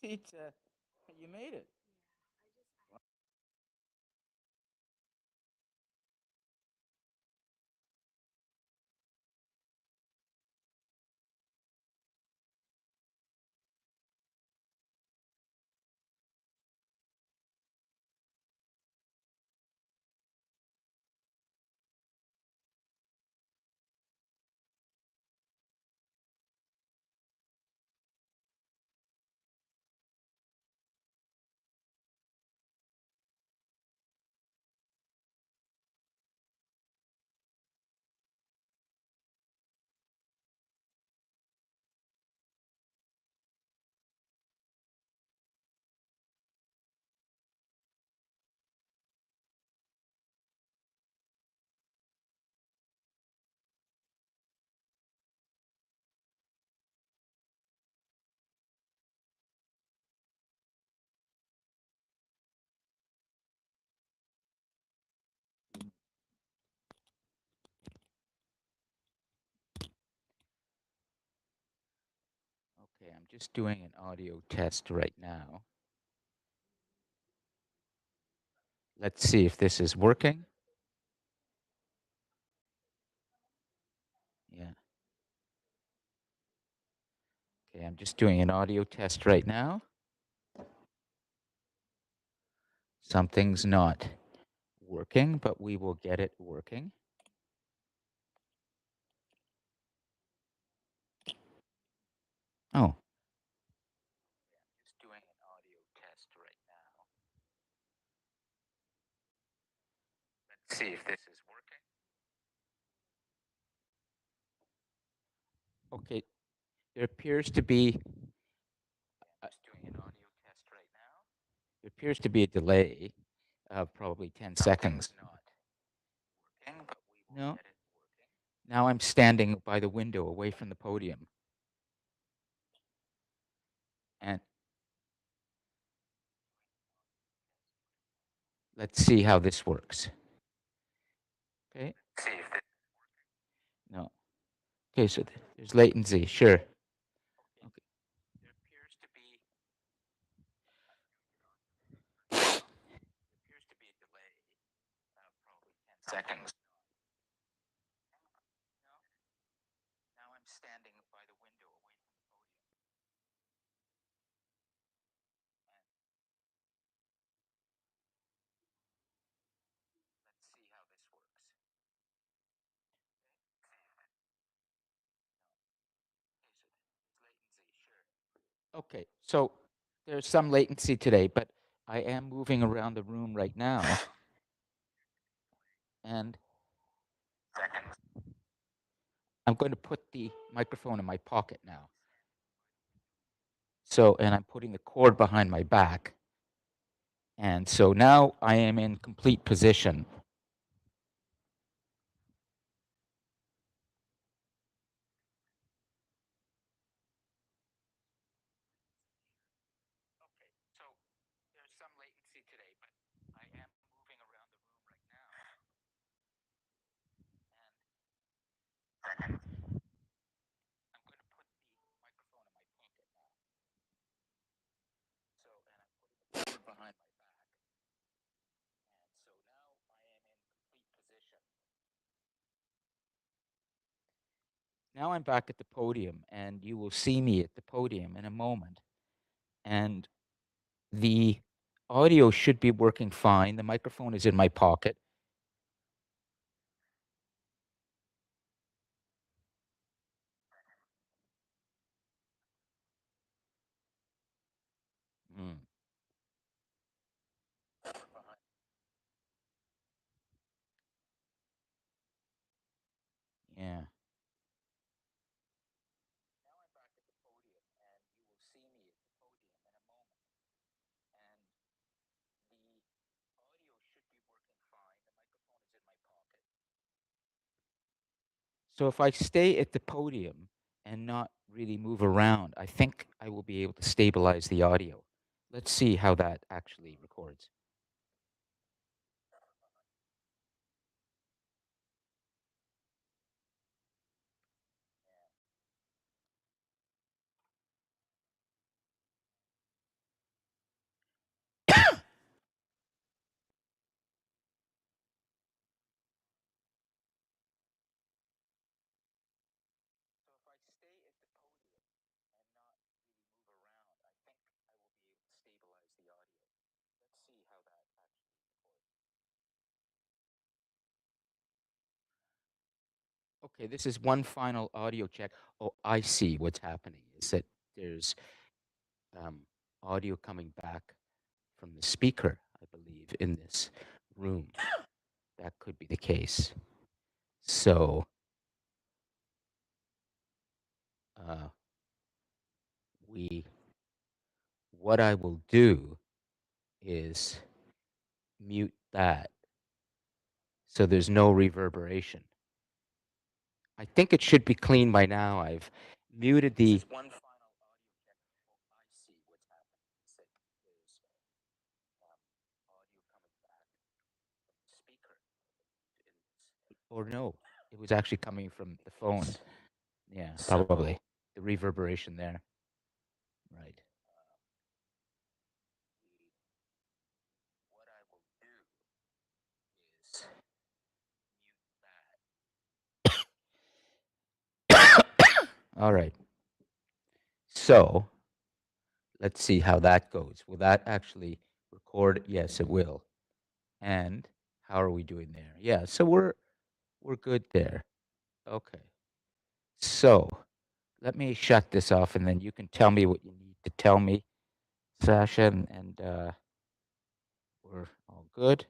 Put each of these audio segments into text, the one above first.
seat. You made it. Okay, I'm just doing an audio test right now. Let's see if this is working. Yeah. Okay, I'm just doing an audio test right now. Something's not working, but we will get it working. Oh. Just doing an audio test right now. Let's see if this is working. Okay, there appears to be just doing an audio test right now. There appears to be a delay of probably 10 seconds. Not working, but we will get it working. Now I'm standing by the window away from the podium. And let's see how this works. Okay. See if this no. Okay, so there's latency, sure. Okay. There appears to be a delay of probably 10 seconds. No. Now I'm standing by the window away from the podium. Let's see how this works. Okay, so there's some latency today, but I am moving around the room right now. And I'm going to put the microphone in my pocket now. So, and I'm putting the cord behind my back. And so now I am in complete position. Okay, so there's some latency today, but I am moving around the room right now. And I'm going to put the microphone in my pocket now. So, and I'm putting the cord behind my back. And so now I am in complete position. Now I'm back at the podium, and you will see me at the podium in a moment. And the audio should be working fine. The microphone is in my pocket. Mm. Yeah. Now I'm back at the podium, and you will see me at the podium in a moment. And the audio should be working fine. The microphone is in my pocket. So if I stay at the podium and not really move around, I think I will be able to stabilize the audio. Let's see how that actually records. Okay, this is one final audio check. Oh, I see what's happening is that there's um, audio coming back from the speaker, I believe, in this room. That could be the case. So uh, we, what I will do is mute that so there's no reverberation. I think it should be clean by now. I've muted the. One final audio check. Oh, I see what's happening. Is that there's audio coming back from the speaker. Or no, it was actually coming from the phone. Yeah, probably the reverberation there. Right. What I will do is mute that. All right. So let's see how that goes. Will that actually record? Yes, it will. And how are we doing there? Yeah, so we're good there. Okay. So let me shut this off, and then you can tell me what you need to tell me, Sasha, and we're all good.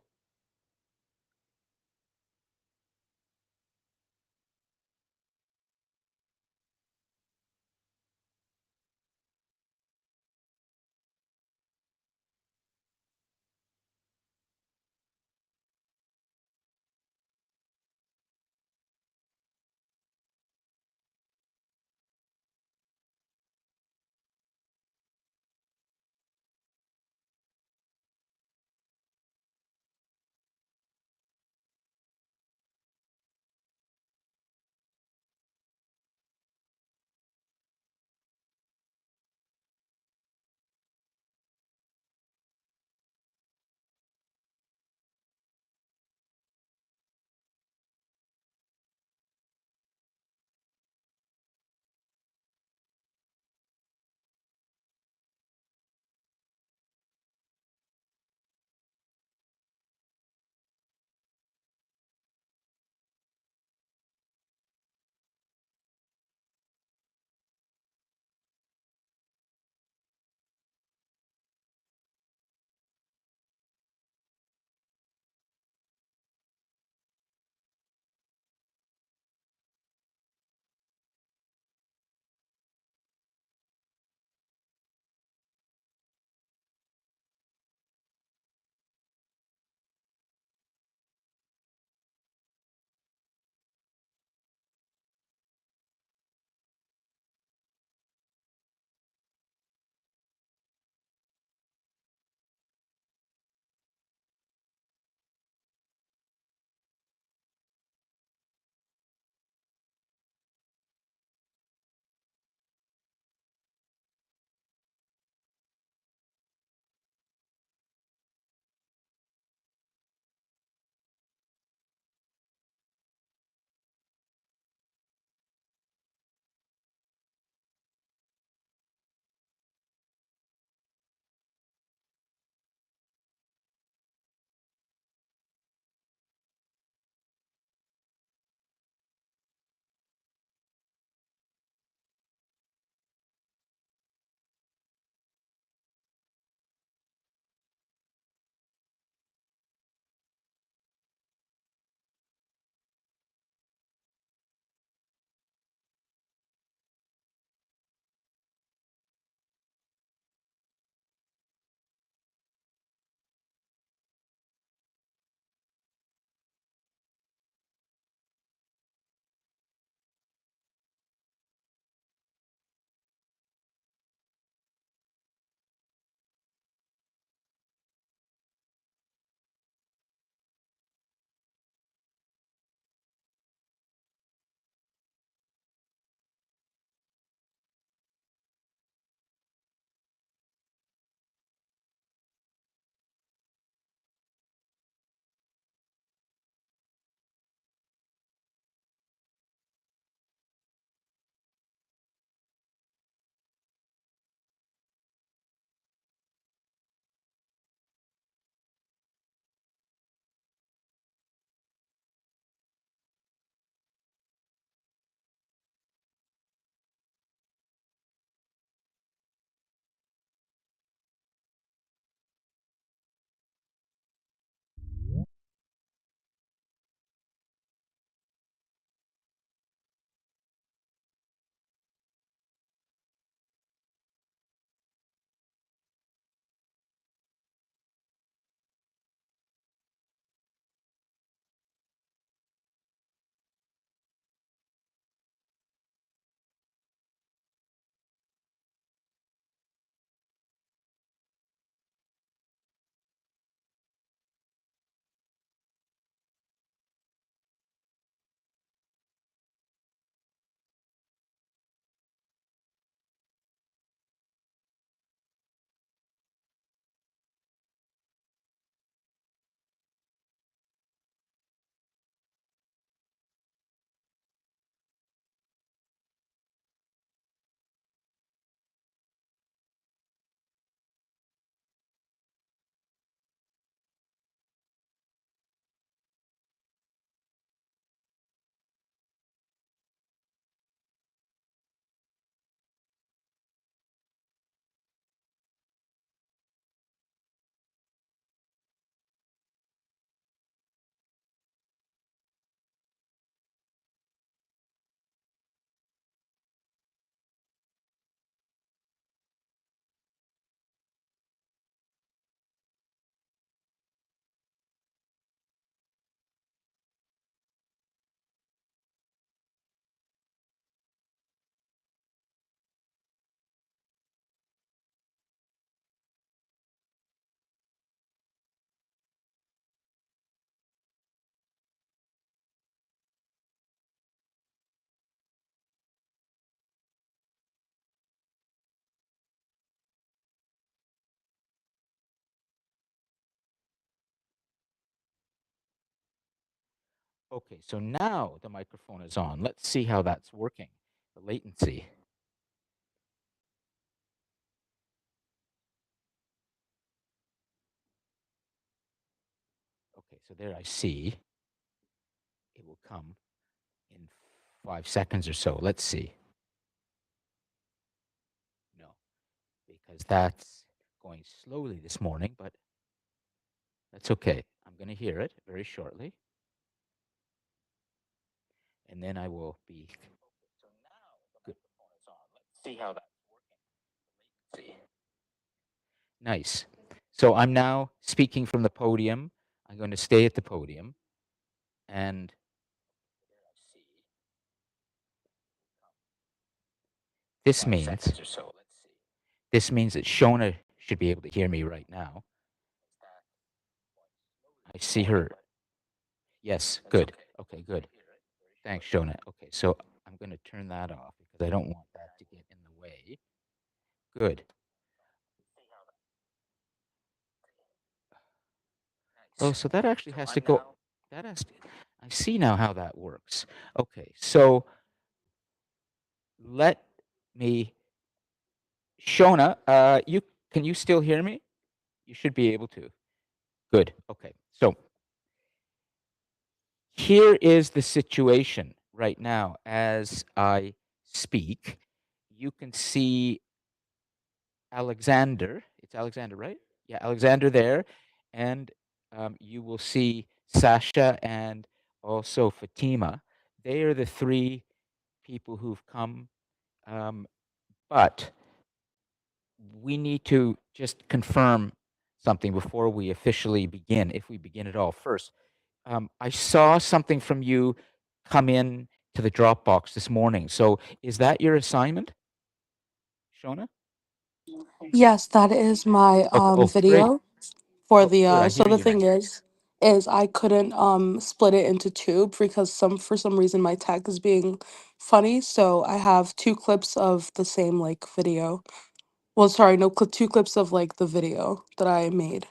Okay, so now the microphone is on. Let's see how that's working, the latency. Okay, so there I see. It will come in 5 seconds or so. Let's see. No, because that's going slowly this morning, but that's okay. I'm going to hear it very shortly. And then I will be. So now the microphone is on. Let's see how that's working. See. Nice. So I'm now speaking from the podium. I'm going to stay at the podium. And this means that Shona should be able to hear me right now. I see her. Yes, good. Okay, good. Thanks, Shona. Okay, so I'm going to turn that off because I don't want that to get in the way. Good. Oh, so that actually has to go. That has. I see now how that works. Okay, so let me. Shona, can you still hear me? You should be able to. Good. Okay. So here is the situation right now as I speak. You can see Alexander. It's Alexander, right? Yeah, Alexander there. And you will see Sasha and also Fatima. They are the three people who've come. But we need to just confirm something before we officially begin, if we begin at all. First, I saw something from you come in to the Dropbox this morning. So is that your assignment, Shona? Yes, that is my Okay. Oh, great. video for Oh, the good. I so hear the you now. thing is I couldn't split it into two because for some reason my tech is being funny, so I have two clips of the same like video. Well, sorry, no, two clips of like the video that I made.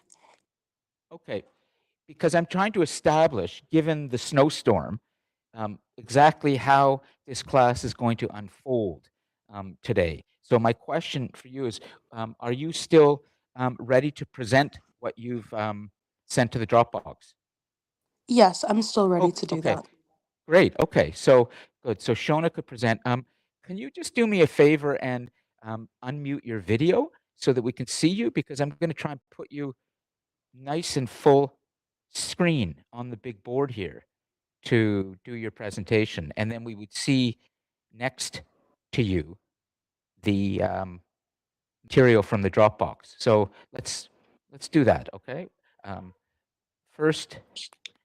Okay. Because I'm trying to establish, given the snowstorm, exactly how this class is going to unfold today. So my question for you is, are you still ready to present what you've sent to the Dropbox? Yes, I'm still ready Oh, to do okay, that. great. Okay, so good. So Shona could present. Can you just do me a favor and unmute your video so that we can see you? Because I'm going to try and put you nice and full screen on the big board here to do your presentation, and then we would see next to you the material from the Dropbox. So let's do that, okay? Um, first,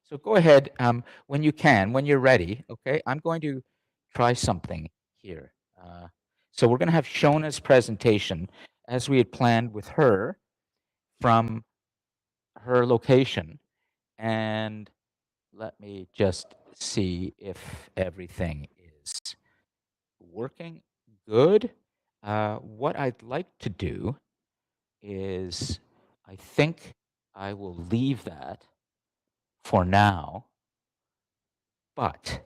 so go ahead when you can, when you're ready, okay? I'm going to try something here. So we're going to have Shona's presentation as we had planned with her from her location, and let me just see if everything is working good. What I'd like to do is, I think I will leave that for now. But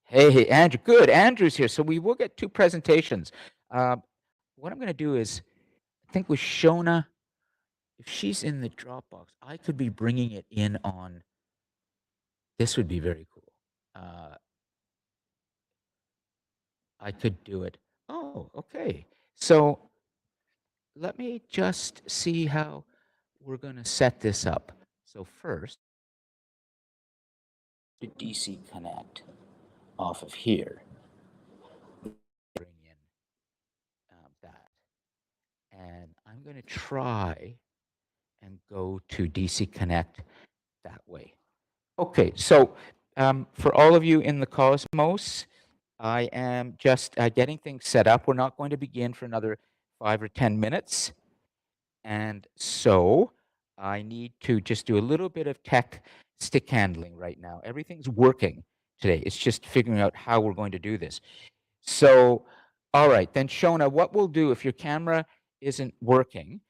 hey, Andrew, good. Andrew's here, so we will get two presentations. What I'm going to do is, I think with Shona, if she's in the Dropbox, I could be bringing it in on. This would be very cool. I could do it. Oh, okay. So let me just see how we're going to set this up. So first, the DC connect off of here. Bring in that. And I'm going to try and go to DC connect that way. Okay, so for all of you in the Cosmos, I am just getting things set up. We're not going to begin for another 5 or 10 minutes. And so I need to just do a little bit of tech stick handling right now. Everything's working today. It's just figuring out how we're going to do this. So, all right, then Shona, what we'll do if your camera isn't working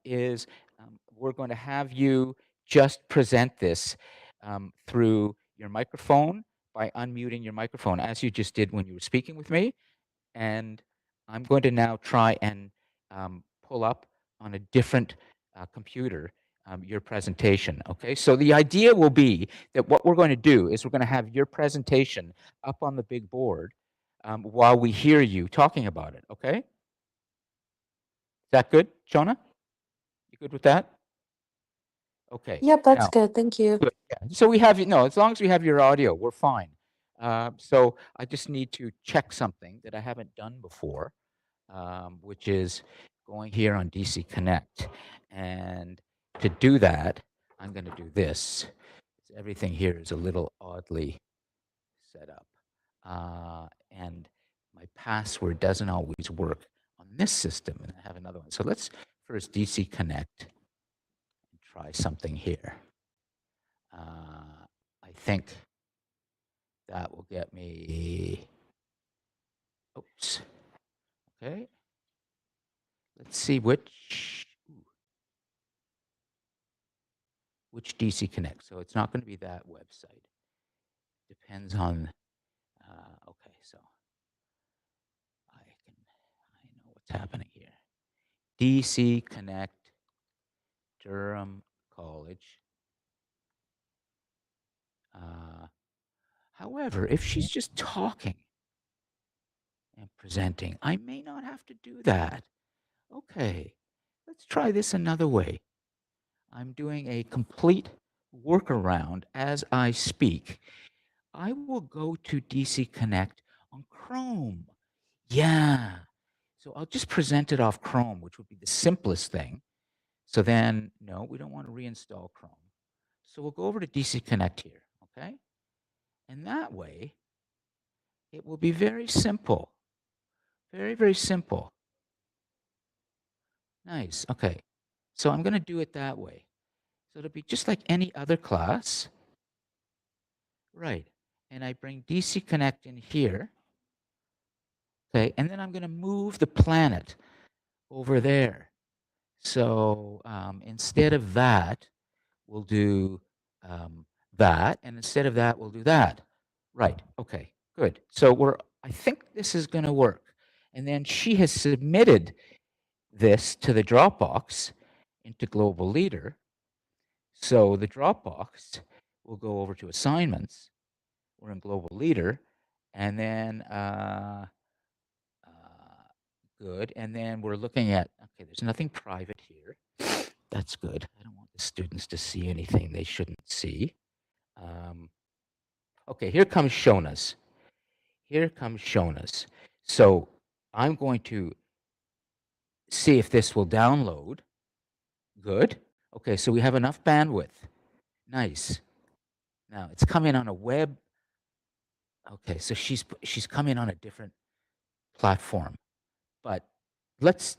is we're going to have you just present this through your microphone by unmuting your microphone, as you just did when you were speaking with me. And I'm going to now try and pull up on a different computer your presentation. Okay, so the idea will be that what we're going to do is we're going to have your presentation up on the big board while we hear you talking about it. Okay, is that good, Shona? You good with that? Okay. Yep, that's Now, good. Thank you. good. Yeah. So we have, no, as long as we have your audio, we're fine. So I just need to check something that I haven't done before, which is going here on DC Connect. And to do that, I'm going to do this. Everything here is a little oddly set up. And my password doesn't always work on this system. And I have another one. So let's first DC Connect and try something here. I think that will get me, oops, okay. Let's see which DC Connect. So it's not going to be that website. Depends on, okay, so I know what's happening here. DC Connect, Durham College. However, if she's just talking and presenting, I may not have to do that. Okay, let's try this another way. I'm doing a complete workaround as I speak. I will go to DC Connect on Chrome. Yeah. So I'll just present it off Chrome, which would be the simplest thing. So then, no, we don't want to reinstall Chrome. So we'll go over to DC Connect here, okay? And that way, it will be very simple. Very, very simple. Nice, okay. So I'm going to do it that way. So it'll be just like any other class. Right. And I bring DC Connect in here. Okay, and then I'm going to move the planet over there. So instead of that, we'll do that, and instead of that, we'll do that. Right, okay, good. So I think this is going to work. And then she has submitted this to the Dropbox into Global Leader. So the Dropbox will go over to assignments. We're in Global Leader, and then good. And then we're looking at, okay, there's nothing private here. That's good. I don't want the students to see anything they shouldn't see. Okay, here comes Shona's. Here comes Shona's. So I'm going to see if this will download. Good. Okay, so we have enough bandwidth. Nice. Now it's coming on a web. Okay, so she's coming on a different platform. But let's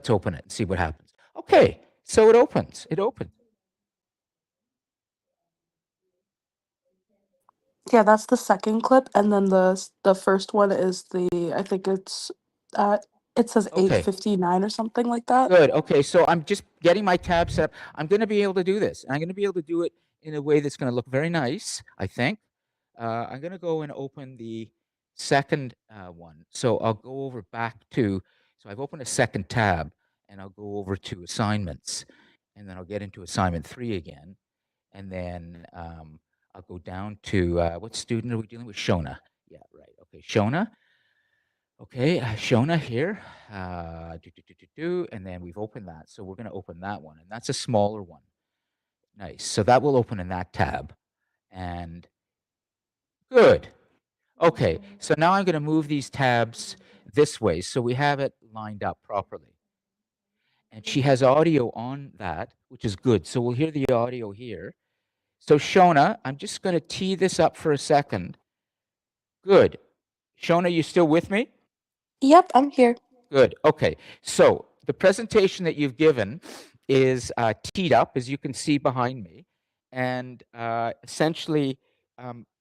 open it and see what happens. Okay, so it opens. It opens. Yeah, that's the second clip, and then the first one is I think it's it says Okay, 8:59 or something like that. good. Okay, so I'm just getting my tab set up. I'm going to be able to do this. And I'm going to be able to do it in a way that's going to look very nice, I think. I'm going to go and open the second one. So I'll go over back to, so I've opened a second tab, and I'll go over to assignments, and then I'll get into assignment 3 again. And then I'll go down to, what student are we dealing with? Shona. Yeah, right. Okay, Shona. Okay, Shona here. And then we've opened that. So we're going to open that one. And that's a smaller one. Nice. So that will open in that tab. And good. Okay, so now I'm going to move these tabs this way so we have it lined up properly. And she has audio on that, which is good. So we'll hear the audio here. So Shona, I'm just going to tee this up for a second. Good. Shona, you still with me? Yep, I'm here. Good. Okay. So the presentation that you've given is teed up, as you can see behind me. And essentially,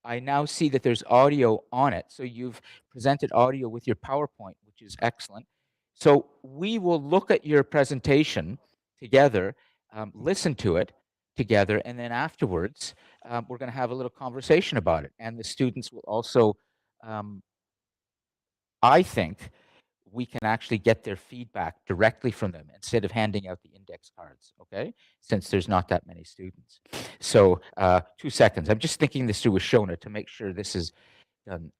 I now see that there's audio on it. So you've presented audio with your PowerPoint, which is excellent. So we will look at your presentation together, listen to it together, and then afterwards, we're going to have a little conversation about it. And the students will also, um, I think, we can actually get their feedback directly from them instead of handing out the index cards, okay? Since there's not that many students. So 2 seconds. I'm just thinking this through with Shona to make sure this is done.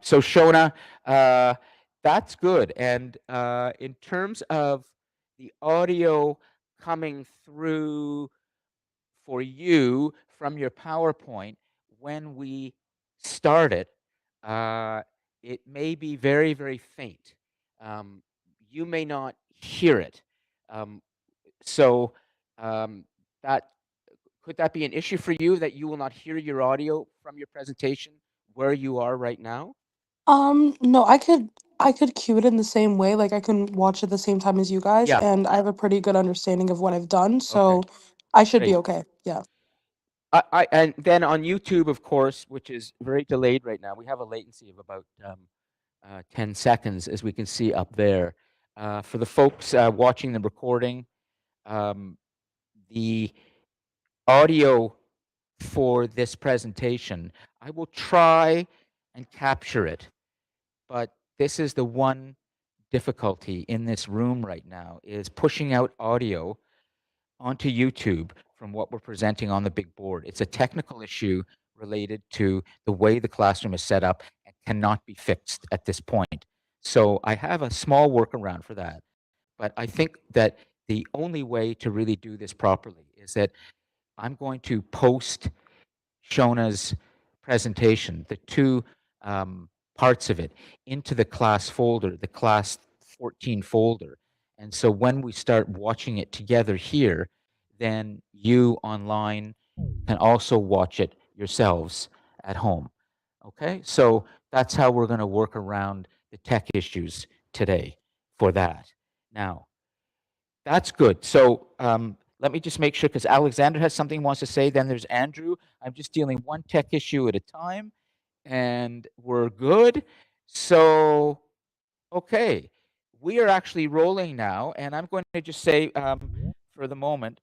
So Shona, that's good. And in terms of the audio coming through for you from your PowerPoint, when we start it, it may be very, very faint. Um, you may not hear it. Um, so um, that could that be an issue for you that you will not hear your audio from your presentation where you are right now? No, I could cue it in the same way, like, I can watch at the same time as you guys, Yeah. and I have a pretty good understanding of what I've done, Okay. so I should be Great. okay, yeah. And then on YouTube, of course, which is very delayed right now, we have a latency of about 10 seconds, as we can see up there. For the folks watching the recording, um, the audio for this presentation, I will try and capture it, but this is the one difficulty in this room right now, is pushing out audio onto YouTube from what we're presenting on the big board. It's a technical issue related to the way the classroom is set up and cannot be fixed at this point. So I have a small workaround for that. But I think that the only way to really do this properly is that I'm going to post Shona's presentation, the two parts of it, into the class folder, the class 14 folder. And so when we start watching it together here, then you online can also watch it yourselves at home. Okay, so that's how we're going to work around the tech issues today for that. Now, that's good. So let me just make sure, because Alexander has something he wants to say. Then there's Andrew. I'm just dealing one tech issue at a time, and we're good. So, okay, we are actually rolling now, and I'm going to just say for the moment,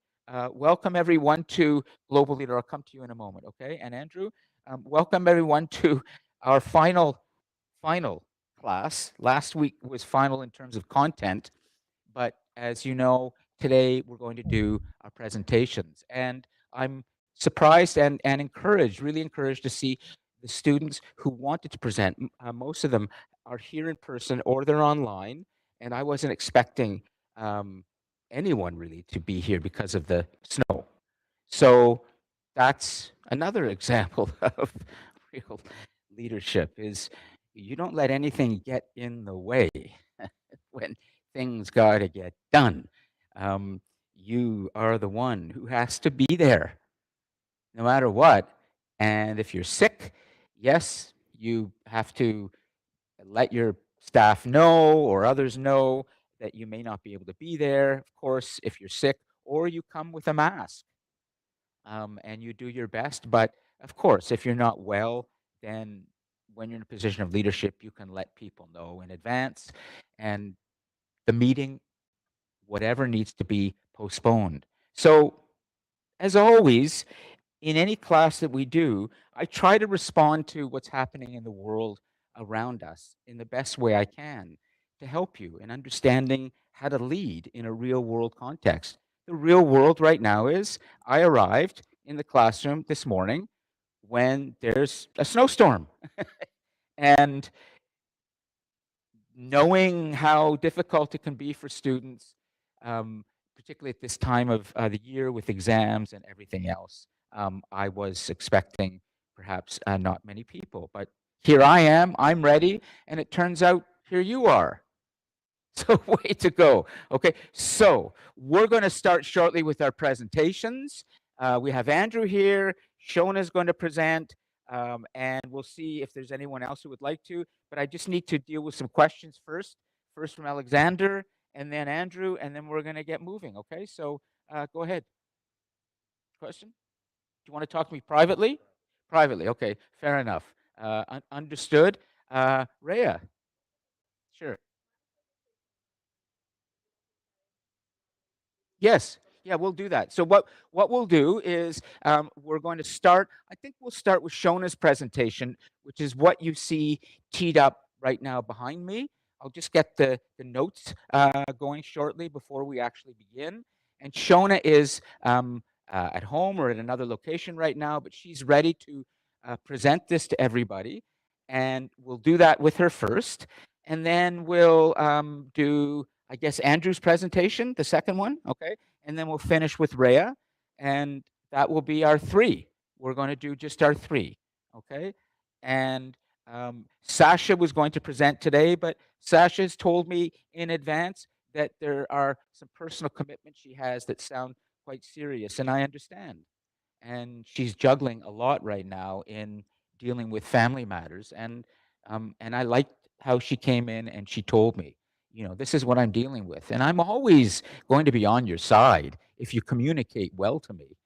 welcome everyone to Global Leader. I'll come to you in a moment, okay? And Andrew, welcome everyone to our final class. Last week was final in terms of content, but as you know, today we're going to do our presentations. And I'm surprised and encouraged, really encouraged to see the students who wanted to present. Most of them are here in person or they're online. And I wasn't expecting anyone really to be here because of the snow. So that's another example of real leadership, is you don't let anything get in the way when things got to get done. You are the one who has to be there no matter what. And if you're sick, yes, you have to let your staff know or others know that you may not be able to be there, of course, if you're sick, or you come with a mask and you do your best. But of course, if you're not well, then when you're in a position of leadership, you can let people know in advance. And the meeting, whatever needs to be postponed. So, as always, in any class that we do, I try to respond to what's happening in the world around us in the best way I can to help you in understanding how to lead in a real world context. The real world right now is I arrived in the classroom this morning when there's a snowstorm. And knowing how difficult it can be for students, particularly at this time of the year with exams and everything else, I was expecting perhaps not many people. But here I am, I'm ready, and it turns out here you are. So way to go. Okay, so we're going to start shortly with our presentations. We have Andrew here. Shona's going to present, and we'll see if there's anyone else who would like to. But I just need to deal with some questions first. First from Alexander, and then Andrew, and then we're going to get moving. Okay, so go ahead. Question? Do you want to talk to me privately? Privately. Okay, fair enough. Understood. Rhea, sure. Yes. Yeah, we'll do that. So what we'll do is we're going to start. I think we'll start with Shona's presentation, which is what you see teed up right now behind me. I'll just get the notes going shortly before we actually begin. And Shona is at home or at another location right now, but she's ready to present this to everybody. And we'll do that with her first. And then we'll do, I guess, Andrew's presentation, the second one. Okay. And then we'll finish with Rhea. And that will be our three. We're going to do just our three. Okay. And Sasha was going to present today, but Sasha's told me in advance that there are some personal commitments she has that sound quite serious, and I understand. And she's juggling a lot right now in dealing with family matters. And I liked how she came in and she told me, this is what I'm dealing with, and I'm always going to be on your side if you communicate well to me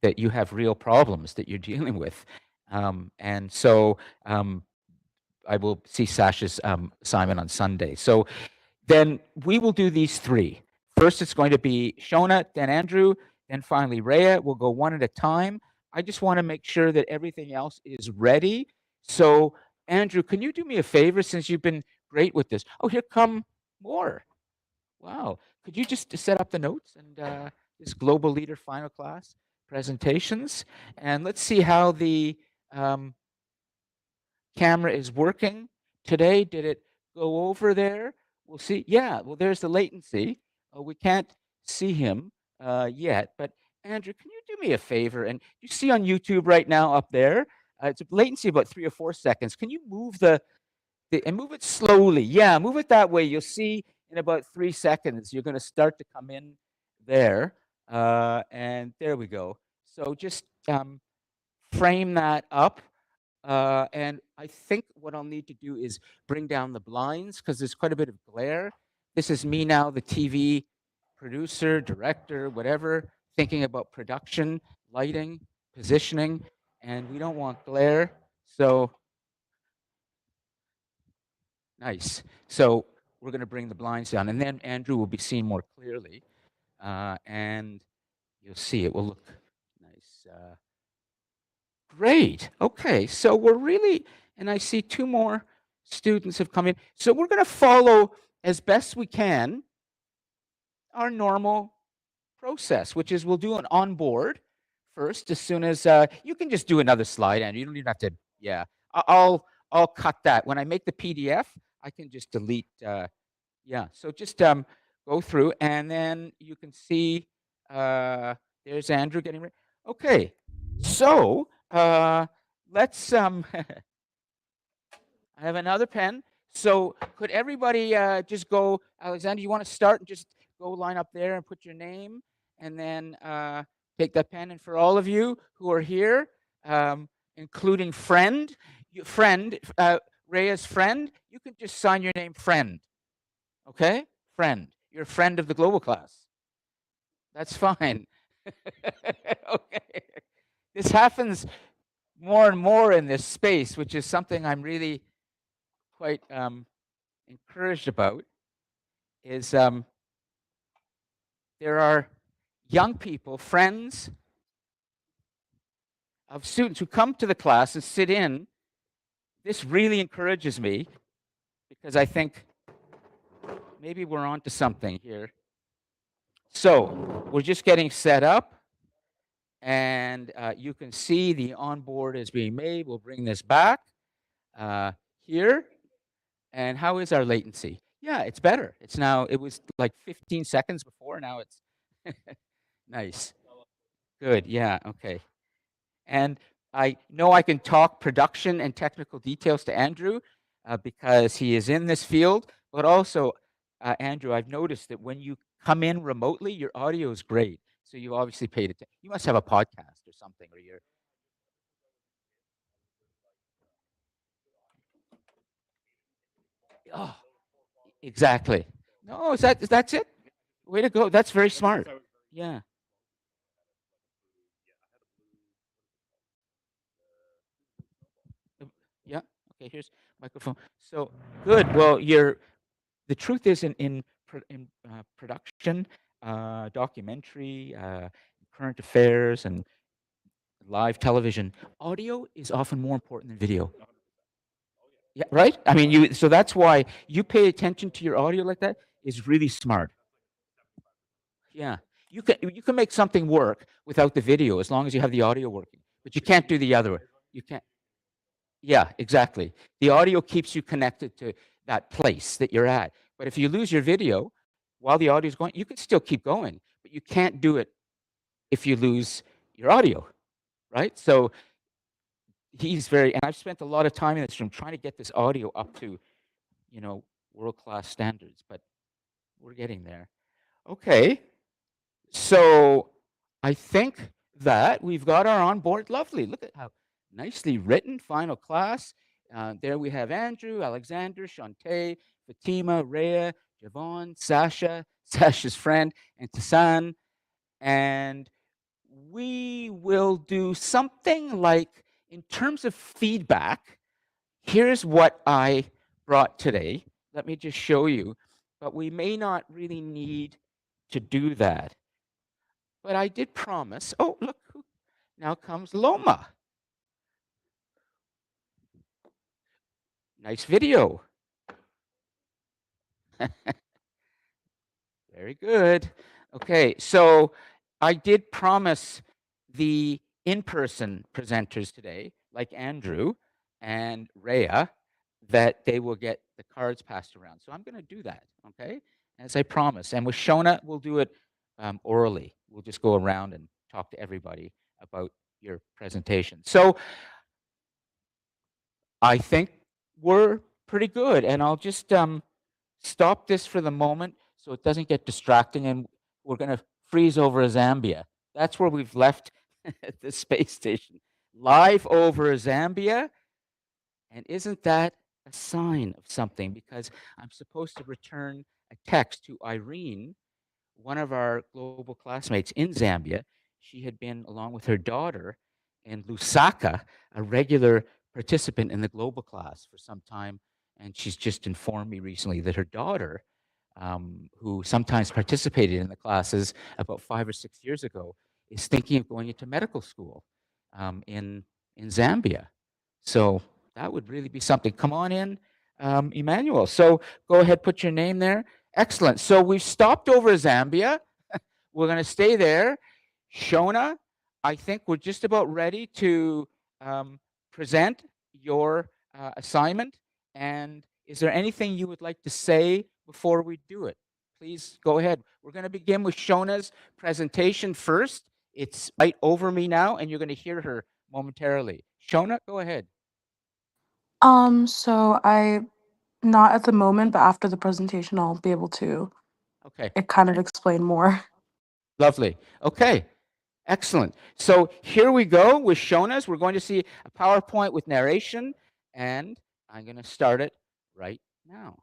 that you have real problems that you're dealing with. And so I will see Sasha's assignment on Sunday. So then we will do these three. First, it's going to be Shona, then Andrew, then finally Rhea. We'll go one at a time. I just want to make sure that everything else is ready. So, Andrew, can you do me a favor since you've been great with this? Oh, here come more. Wow. Could you just set up the notes and this Global Leader Final Class presentations? And let's see how the um, camera is working today. Did it go over there? We'll see. Yeah, well, there's the latency. We can't see him yet, but Andrew, can you do me a favor? And you see on YouTube right now up there, it's a latency about 3 or 4 seconds. Can you move and move it slowly? Yeah, move it that way. You'll see in about 3 seconds, you're going to start to come in there. And there we go. So just frame that up. And I think what I'll need to do is bring down the blinds because there's quite a bit of glare. This is me now, the TV producer, director, whatever, thinking about production, lighting, positioning, and we don't want glare. So nice. So we're going to bring the blinds down, and then Andrew will be seen more clearly, and you'll see it will look nice. Great. Okay. So we're really, and I see two more students have come in. So we're going to follow as best we can our normal process, which is we'll do an onboard first as soon as you can just do another slide, and you don't even have to. Yeah, I'll cut that when I make the PDF. I can just delete. Yeah. So just go through, and then you can see. There's Andrew getting ready. Okay. So let's I have another pen. So could everybody just go, Alexander, you want to start and just go line up there and put your name and then take that pen. And for all of you who are here, including friend, Rhea's friend, you can just sign your name friend. Okay? Friend. You're a friend of the global class. That's fine. Okay. This happens more and more in this space, which is something I'm really quite encouraged about, is there are young people, friends of students who come to the class and sit in. This really encourages me because I think maybe we're onto something here. So we're just getting set up, and you can see the onboard is being made. We'll bring this back here. And how is our latency? Yeah, it's better. It's now, it was like 15 seconds before. Now it's nice. Good. Yeah. Okay. And I know I can talk production and technical details to Andrew because he is in this field. But also, Andrew, I've noticed that when you come in remotely, your audio is great. So you obviously paid attention. You must have a podcast or something, or you're. Oh, exactly. No, that's it? Way to go. That's very smart. Yeah. Yeah. Okay. Here's microphone. So good. Well, you're the truth is in production, documentary, current affairs, and live television, audio is often more important than video. Yeah, right? I mean, so that's why you pay attention to your audio like that is really smart. Yeah. You can make something work without the video as long as you have the audio working. But you can't do the other way. You can't. Yeah, exactly. The audio keeps you connected to that place that you're at. But if you lose your video while the audio is going, you can still keep going, but you can't do it if you lose your audio, right? So he's very, and I've spent a lot of time in this room trying to get this audio up to, you know, world-class standards, but we're getting there. Okay. So I think that we've got our onboard. Lovely. Look at how nicely written. Final class. There we have Andrew, Alexander, Shantae, Fatima, Rhea, Javon, Sasha, Sasha's friend, and Tassan. And we will do something like, in terms of feedback, here's what I brought today. Let me just show you. But we may not really need to do that. But I did promise. Oh, look, now comes Loma. Nice video. Very good. Okay, so I did promise the in-person presenters today, like Andrew and Rhea, that they will get the cards passed around. So I'm going to do that, okay, as I promised. And with Shona, we'll do it orally. We'll just go around and talk to everybody about your presentation. So I think we're pretty good. And I'll just stop this for the moment so it doesn't get distracting. And we're going to freeze over Zambia. That's where we've left the space station. Live over Zambia. And isn't that a sign of something? Because I'm supposed to return a text to Irene, one of our global classmates in Zambia. She had been, along with her daughter, in Lusaka, a regular participant in the global class for some time. And she's just informed me recently that her daughter, who sometimes participated in the classes about 5 or 6 years ago, is thinking of going into medical school in Zambia. So that would really be something. Come on in, Emmanuel. So go ahead, put your name there. Excellent. So we've stopped over Zambia. We're going to stay there. Shona, I think we're just about ready to present your assignment. And is there anything you would like to say before we do it? Please go ahead. We're going to begin with Shona's presentation first. It's right over me now, and you're going to hear her momentarily. Shona, go ahead. So I not at the moment, but after the presentation I'll be able to Okay, kind of explain more. lovely. Okay, excellent. So here we go with Shona's. We're going to see a PowerPoint with narration, and I'm going to start it right now.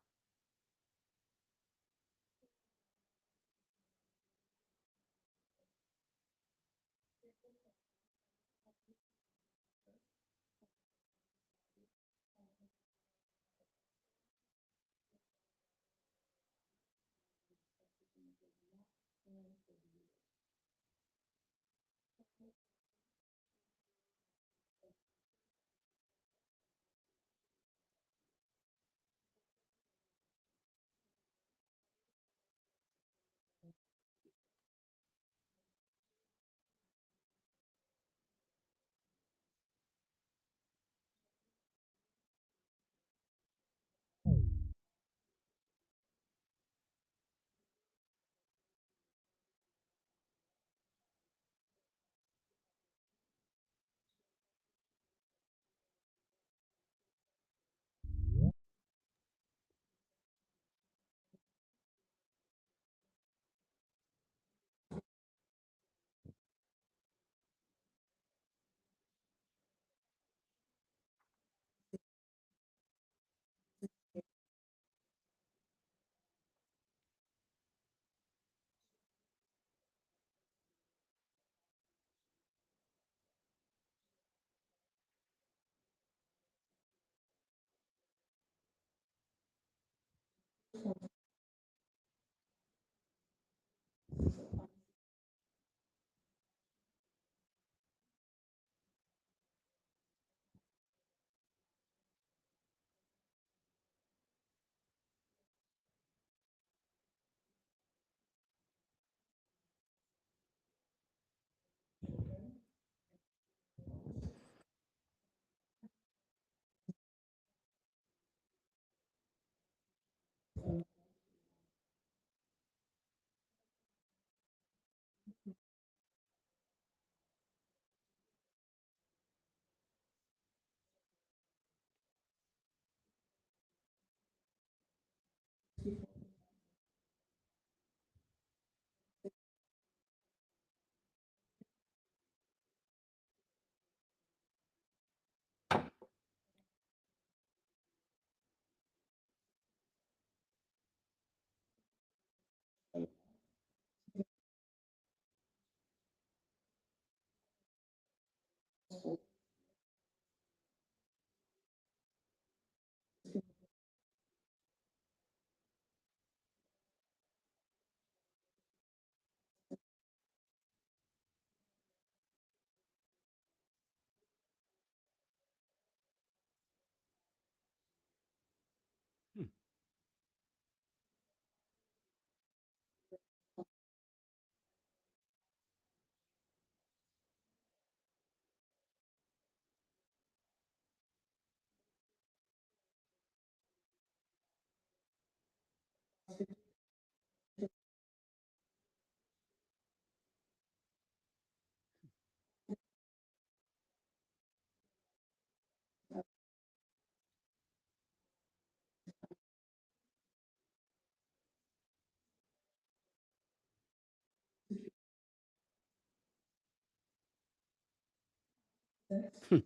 Nice.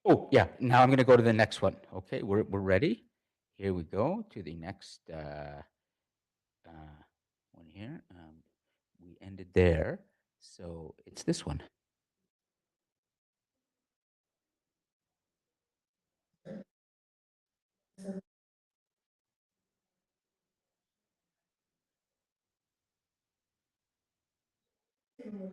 Oh, yeah. Now I'm going to go to the next one. Okay, we're ready. Here we go to the next one here. We ended there, so it's this one. Hmm,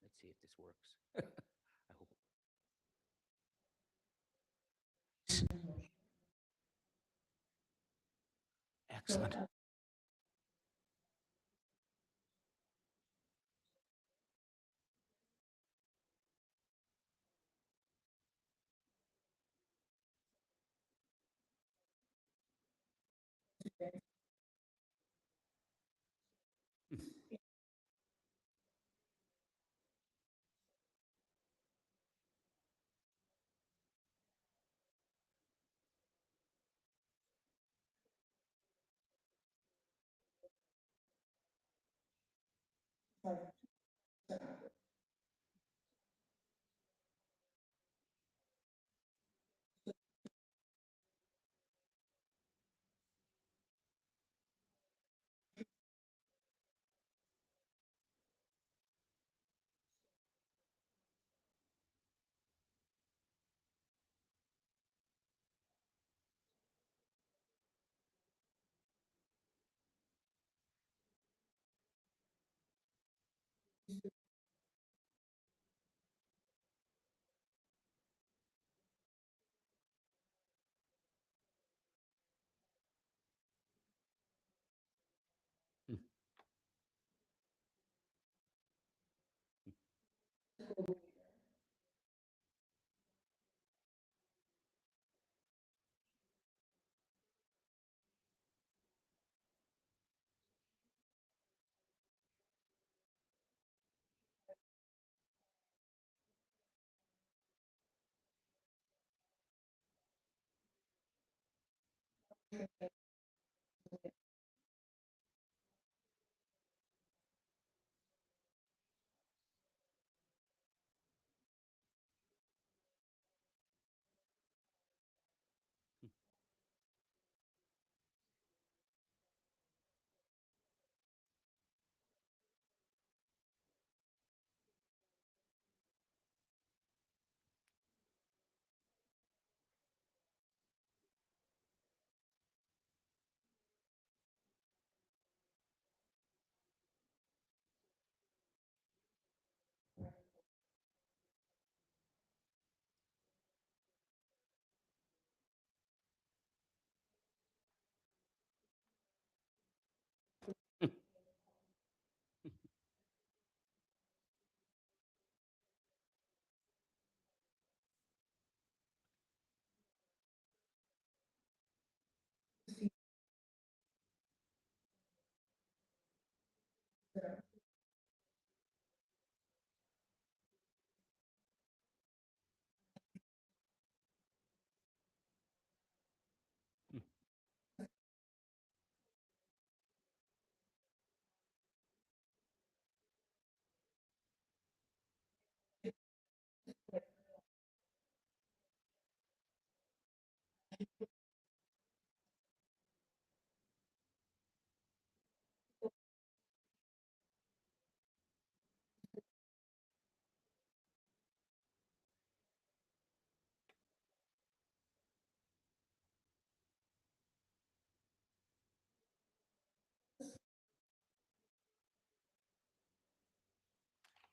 let's see if this works. I hope. Excellent.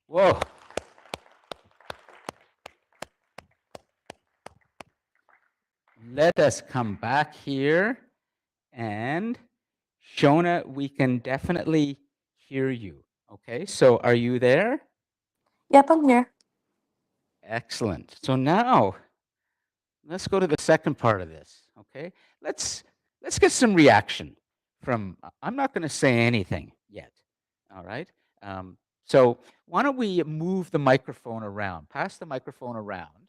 Whoa. Let us come back here. And Shona, we can definitely hear you. Okay, so are you there? Yep, I'm here. Excellent. So now let's go to the second part of this. Okay, let's let's get some reaction from. I'm not going to say anything yet. All right. Um, so why don't we move the microphone around? Pass the microphone around,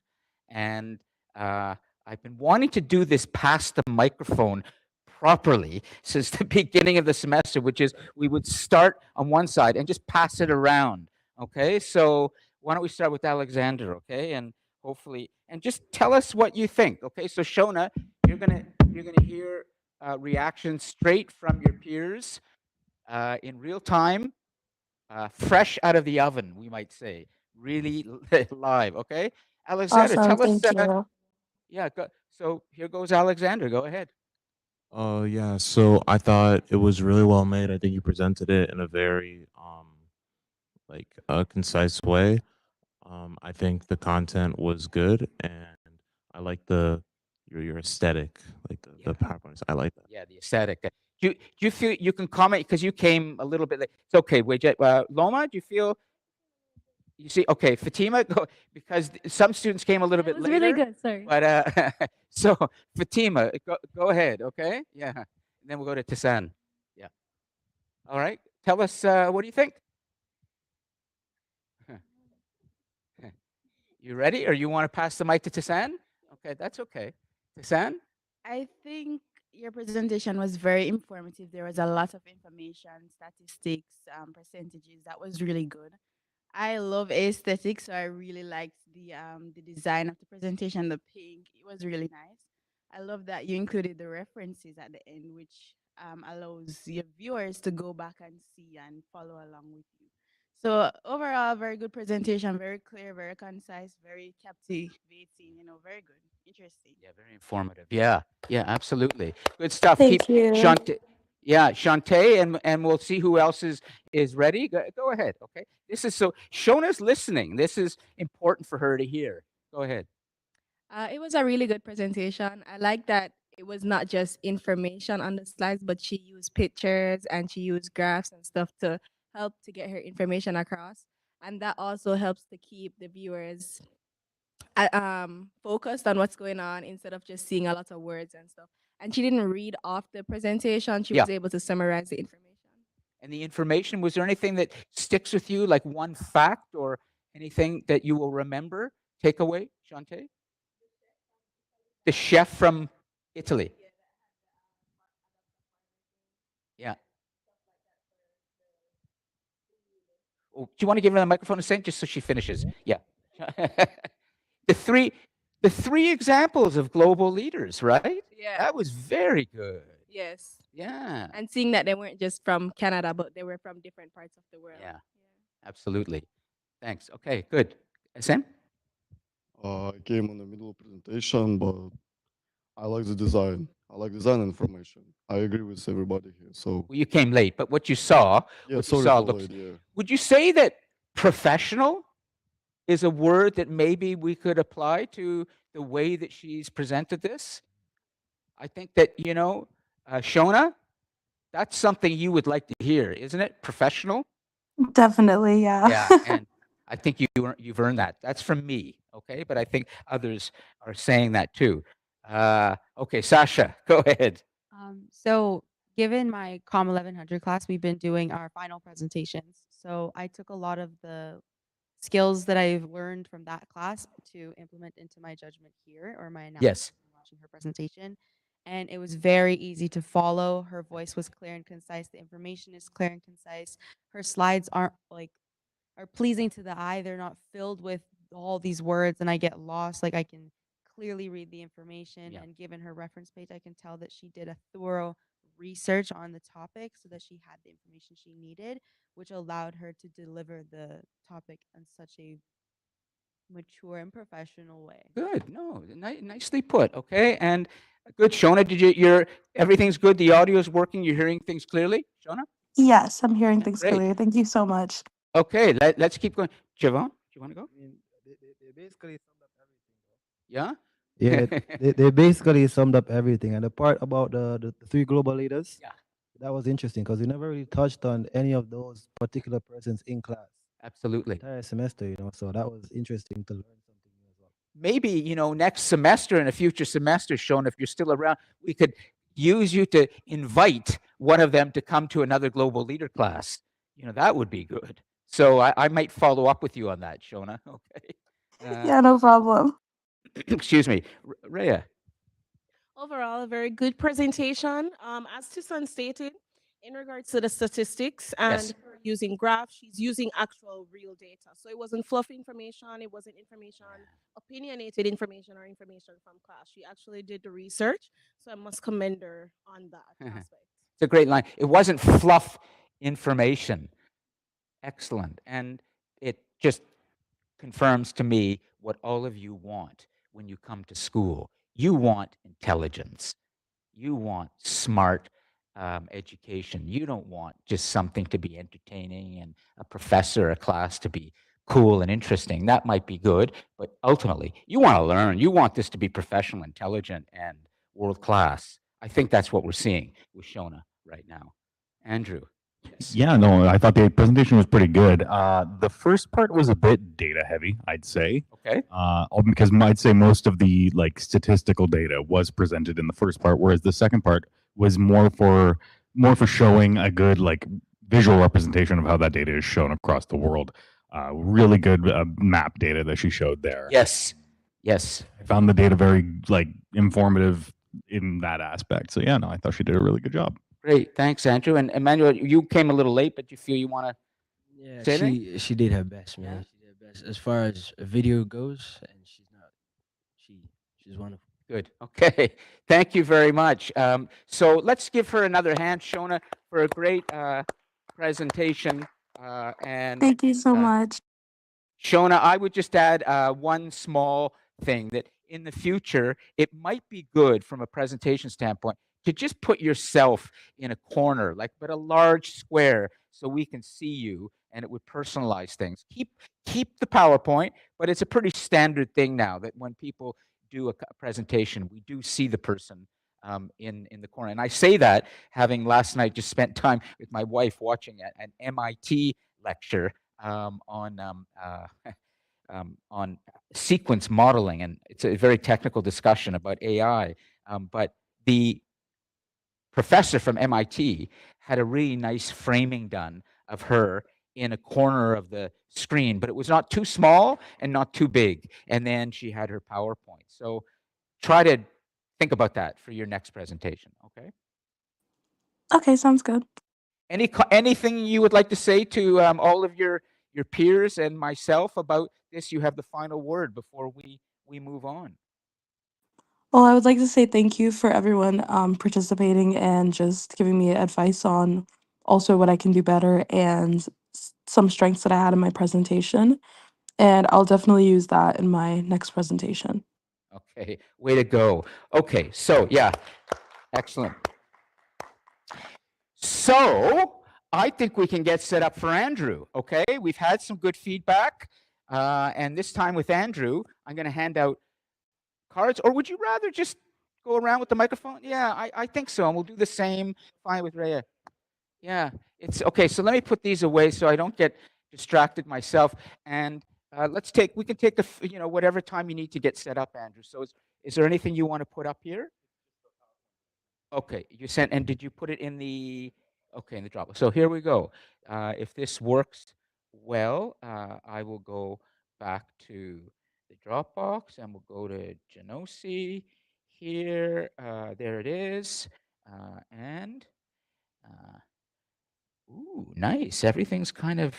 and uh, I've been wanting to do this pass the microphone properly since the beginning of the semester, which is we would start on one side and just pass it around. Okay, so why don't we start with Alexander? Okay, and hopefully, and just tell us what you think. Okay, so Shona, you're gonna hear reactions straight from your peers in real time, fresh out of the oven, we might say, really live. Okay, Alexander, Awesome. tell us. Thank you. Yeah, so here goes Alexander. Go ahead. Yeah, so I thought it was really well made. I think you presented it in a very like concise way. I think the content was good and I like the your aesthetic, like Yeah. the PowerPoints. I like that. Yeah, the aesthetic. Do you feel you can comment because you came a little bit late? It's okay. Wait, Loma, do you feel you see? Okay, Fatima, go because some students came a little It bit was really later, good. Sorry. but so Fatima, go ahead. Okay, yeah. And then we'll go to Tisan. Yeah. All right. Tell us what do you think? You ready, or you want to pass the mic to Tisan? Okay, that's okay. Tisan. I think your presentation was very informative. There was a lot of information, statistics, percentages. That was really good. I love aesthetics, so I really liked the design of the presentation, the pink. It was really nice. I love that you included the references at the end, which allows your viewers to go back and see and follow along with you. So overall, very good presentation, very clear, very concise, very captivating. Very good, interesting. Yeah, very informative. Yeah, yeah, absolutely. Good stuff. Keep Thank you. Shante. Yeah, Shantae, and we'll see who else is ready. Go ahead. Okay. This is so Shona's listening. This is important for her to hear. Go ahead. It was a really good presentation. I like that it was not just information on the slides, but she used pictures and she used graphs and stuff to help to get her information across. And that also helps to keep the viewers focused on what's going on instead of just seeing a lot of words and stuff. And she didn't read off the presentation, she Yeah. was able to summarize the information. And the information, was there anything that sticks with you, like one fact or anything that you will remember? Take away, Shantae? The chef from Italy. Yeah. Oh, do you want to give her the microphone a second just so she finishes? Yeah. the three the three examples of global leaders, right? Yeah. That was very good. Yes. Yeah. And seeing that they weren't just from Canada, but they were from different parts of the world. Yeah. Absolutely. Thanks. Okay, good. SM? I came on the middle presentation, but I like the design. I like design information. I agree with everybody here. So Well, you came late, but what you saw, yeah, what you sorry saw for looks. late. Yeah, Would you say that professional is a word that maybe we could apply to the way that she's presented this? I think that, Shona, that's something you would like to hear, isn't it? Professional? Definitely, yeah. Yeah, and I think you've earned that. That's from me, okay? But I think others are saying that too. Okay, Sasha, go ahead. So given my Com 1100 class, we've been doing our final presentations. So I took a lot of the skills that I've learned from that class to implement into my judgment here or my analysis Yes. when watching her presentation. And it was very easy to follow. Her voice was clear and concise. The information is clear and concise. Her slides aren't like are pleasing to the eye. They're not filled with all these words and I get lost. Like I can clearly read the information Yeah. and given her reference page, I can tell that she did a thorough research on the topic so that she had the information she needed, which allowed her to deliver the topic in such a mature and professional way. Good. No, nicely put. Okay, and good, Shona. Everything's good. The audio is working. You're hearing things clearly, Shona. Yes, I'm hearing Yeah, things great. clear. Thank you so much. Okay, let's keep going. Javon, do you want to go? I mean, they basically summed up everything, bro. Yeah. Yeah, they basically summed up everything. And the part about the three global leaders, Yeah. that was interesting because we never really touched on any of those particular persons in class Absolutely. entire semester, you know. So that was interesting to learn something new as well. Maybe, next semester and a future semester, Sean, if you're still around, we could use you to invite one of them to come to another global leader class. That would be good. So I might follow up with you on that, Shona. Okay. Yeah, no problem. Excuse me, Rhea. Overall, a very good presentation. As Tucson stated, in regards to the statistics and Yes. her using graphs, she's using actual real data. So it wasn't fluff information, it wasn't information, opinionated information or information from class. She actually did the research. So I must commend her on that aspect. It's a great line. It wasn't fluff information. Excellent. And it just confirms to me what all of you want when you come to school. You want intelligence. You want smart education. You don't want just something to be entertaining and a professor, a class to be cool and interesting. That might be good, but ultimately, you want to learn. You want this to be professional, intelligent, and world class. I think that's what we're seeing with Shona right now. Andrew. Yes. Yeah, no, I thought the presentation was pretty good. The first part was a bit data heavy, I'd say. Okay. Because I'd say most of the like statistical data was presented in the first part, whereas the second part was more for showing a good like visual representation of how that data is shown across the world. Really good map data that she showed there. Yes. Yes. I found the data very like informative in that aspect. So yeah, no, I thought she did a really good job. Great. Thanks, Andrew. And Emmanuel, you came a little late, but you feel you want to Yeah, say anything? she did her best, man. Yeah. She did her best as far as a video goes, and she's wonderful. Good. Okay. Thank you very much. So let's give her another hand, Shona, for a great presentation. And Thank you so uh, much. Shona, I would just add one small thing that in the future, it might be good from a presentation standpoint to just put yourself in a corner, but a large square so we can see you and it would personalize things. Keep the PowerPoint, but it's a pretty standard thing now that when people do a presentation, we do see the person in the corner. And I say that having last night just spent time with my wife watching an MIT lecture on sequence modeling, and it's a very technical discussion about AI. But the professor from MIT had a really nice framing done of her in a corner of the screen, but it was not too small and not too big. And then she had her PowerPoint. So try to think about that for your next presentation. Okay. Okay, sounds good. Anything you would like to say to all of your peers and myself about this? You have the final word before we move on. Well, I would like to say thank you for everyone participating and just giving me advice on also what I can do better and some strengths that I had in my presentation. And I'll definitely use that in my next presentation. Okay, way to go. Okay, so yeah, excellent. So I think we can get set up for Andrew. Okay, we've had some good feedback, and this time with Andrew, I'm going to hand out cards. Or would you rather just go around with the microphone? Yeah, I think so, and we'll do the same. Fine with Rhea. Yeah, it's okay. So let me put these away so I don't get distracted myself. And we can take whatever time you need to get set up, Andrew. So is there anything you want to put up here? Okay, and did you put it in the, okay, in the Dropbox. So here we go. If this works well, I will go back to the Dropbox and we'll go to Genosi here. There it is. And ooh, nice. Everything's kind of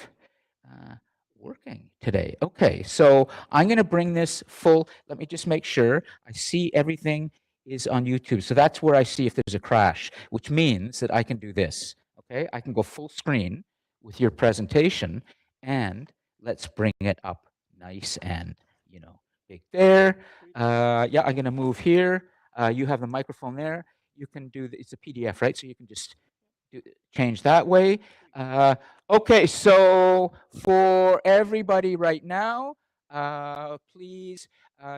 working today. Okay, so I'm going to bring this full. Let me just make sure I see everything is on YouTube. So that's where I see if there's a crash, which means that I can do this. Okay, I can go full screen with your presentation, and let's bring it up nice and big there. Yeah, I'm going to move here. You have the microphone there. You can do it's a PDF, right? So you can just change that way. Okay, so for everybody right now, please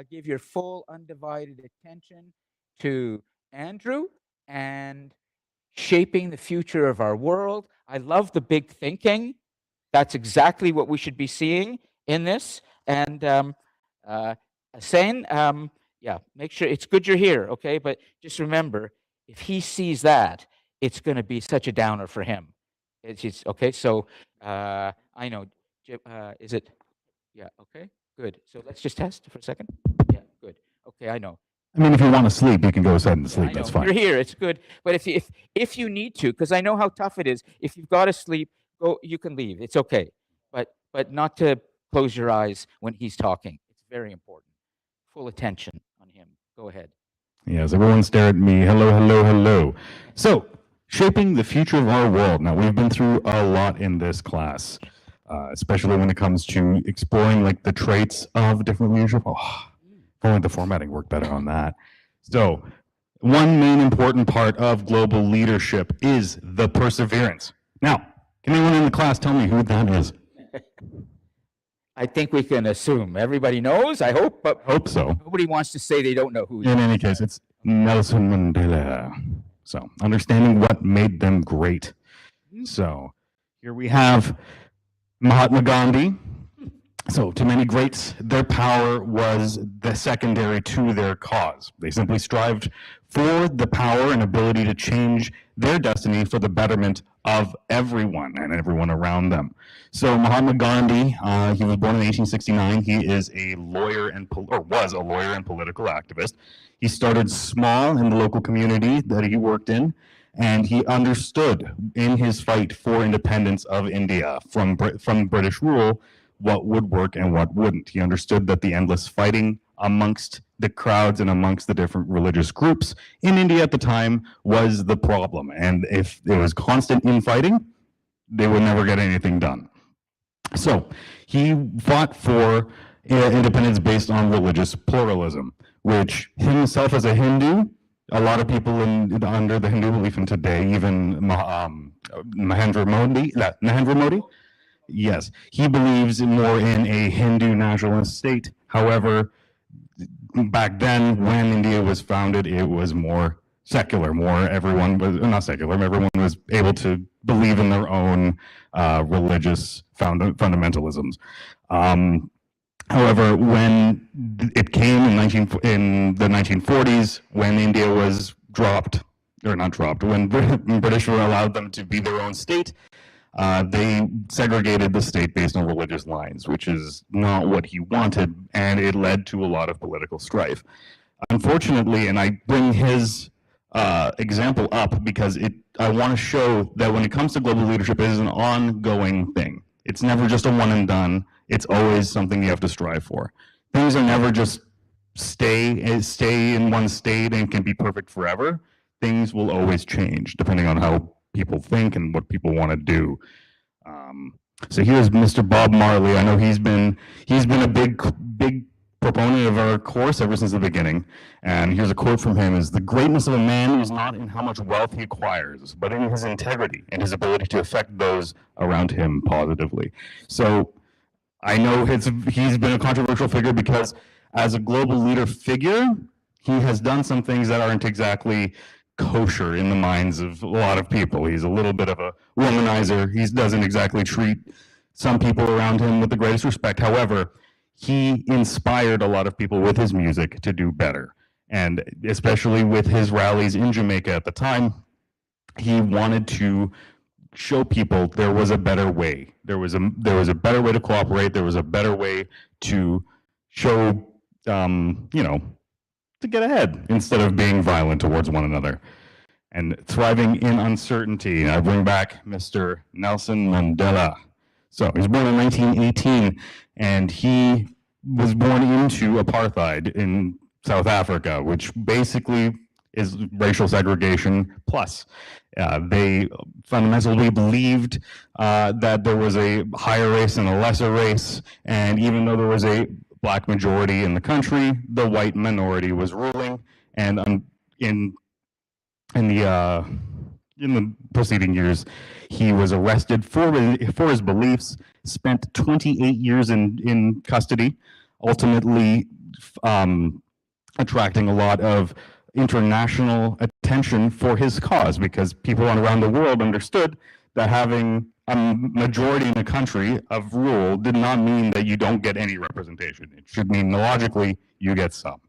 give your full undivided attention to Andrew and shaping the future of our world. I love the big thinking. That's exactly what we should be seeing in this. And Hussein, yeah, make sure it's good you're here, okay? But just remember, if he sees that, it's going to be such a downer for him. It's just, okay. So I know. Is it? Yeah. Okay. Good. So let's just test for a second. Yeah. Good. Okay. I know. I mean, if you want to sleep, you can go ahead and sleep. I That's know. fine. You're here. It's good. But if you need to, because I know how tough it is. If you've got to sleep, go. You can leave. It's okay. But not to close your eyes when he's talking. It's very important. Full attention on him. Go ahead. Yes, everyone stare at me. Hello, hello, hello. So, shaping the future of our world. Now, we've been through a lot in this class, especially when it comes to exploring like the traits of different leadership. Oh, if only the formatting worked better on that. So, one main important part of global leadership is the perseverance. Now, can anyone in the class tell me who that is? I think we can assume everybody knows. I hope, but Hope so. nobody wants to say they don't know who. In any case, it's Nelson Mandela. So, understanding what made them great. So, here we have Mahatma Gandhi. So, to many greats, their power was the secondary to their cause. They simply strived for the power and ability to change their destiny for the betterment of everyone and everyone around them. So Mahatma Gandhi, he was born in 1869. He is a lawyer was a lawyer and political activist. He started small in the local community that he worked in, and he understood in his fight for independence of India from British rule what would work and what wouldn't. He understood that the endless fighting amongst the crowds and amongst the different religious groups in India at the time was the problem. And if there was constant infighting, they would never get anything done. So he fought for independence based on religious pluralism, which himself as a Hindu, a lot of people under the Hindu belief in today, even Narendra Modi, yes, he believes more in a Hindu nationalist state. However, back then when India was founded, it was more secular, everyone was not secular, everyone was able to believe in their own religious fundamentalisms. However, when it came in the 1940s, when India was when British allowed them to be their own state, they segregated the state based on religious lines, which is not what he wanted, and it led to a lot of political strife. Unfortunately, and I bring his example up because I want to show that when it comes to global leadership, it is an ongoing thing. It's never just a one and done. It's always something you have to strive for. Things are never just stay in one state and can be perfect forever. Things will always change depending on how people think and what people want to do. So here's Mr. Bob Marley. I know he's been a big proponent of our course ever since the beginning. And here's a quote from him: "Is the greatness of a man is not in how much wealth he acquires, but in his integrity and his ability to affect those around him positively." So I know he's been a controversial figure because as a global leader figure, he has done some things that aren't exactly kosher in the minds of a lot of people. He's a little bit of a womanizer. He doesn't exactly treat some people around him with the greatest respect. However, he inspired a lot of people with his music to do better. And especially with his rallies in Jamaica at the time, he wanted to show people there was a better way. There was a better way to cooperate. There was a better way to show, to get ahead instead of being violent towards one another. And thriving in uncertainty. I bring back Mr. Nelson Mandela. So he was born in 1918, and he was born into apartheid in South Africa, which basically is racial segregation plus. They fundamentally believed that there was a higher race and a lesser race, and even though there was a black majority in the country, the white minority was ruling, and in the in the preceding years, he was arrested for his beliefs, spent 28 years in custody, ultimately attracting a lot of international attention for his cause because people around the world understood that having a majority in a country of rule did not mean that you don't get any representation. It should mean logically you get some.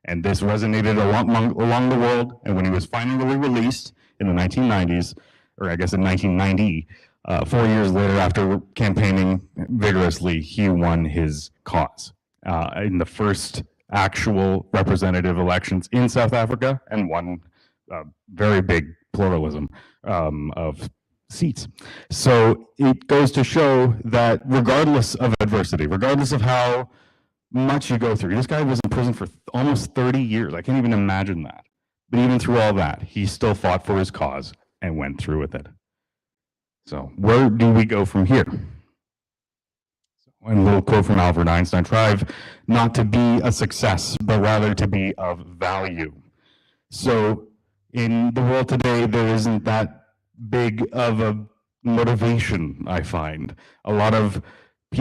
And this resonated along the world. And when he was finally released in the 1990s, or I guess in 1990, 4 years later, after campaigning vigorously, he won his cause in the first actual representative elections in South Africa and won very big pluralism of seats. So it goes to show that regardless of adversity, regardless of how much you go through, this guy was in prison for almost 30 years. I can't even imagine that. But even through all that, he still fought for his cause and went through with it. So where do we go from here? And a little quote from Albert Einstein: strive not to be a success, but rather to be of value. So in the world today, there isn't that big of a motivation, I find. A lot of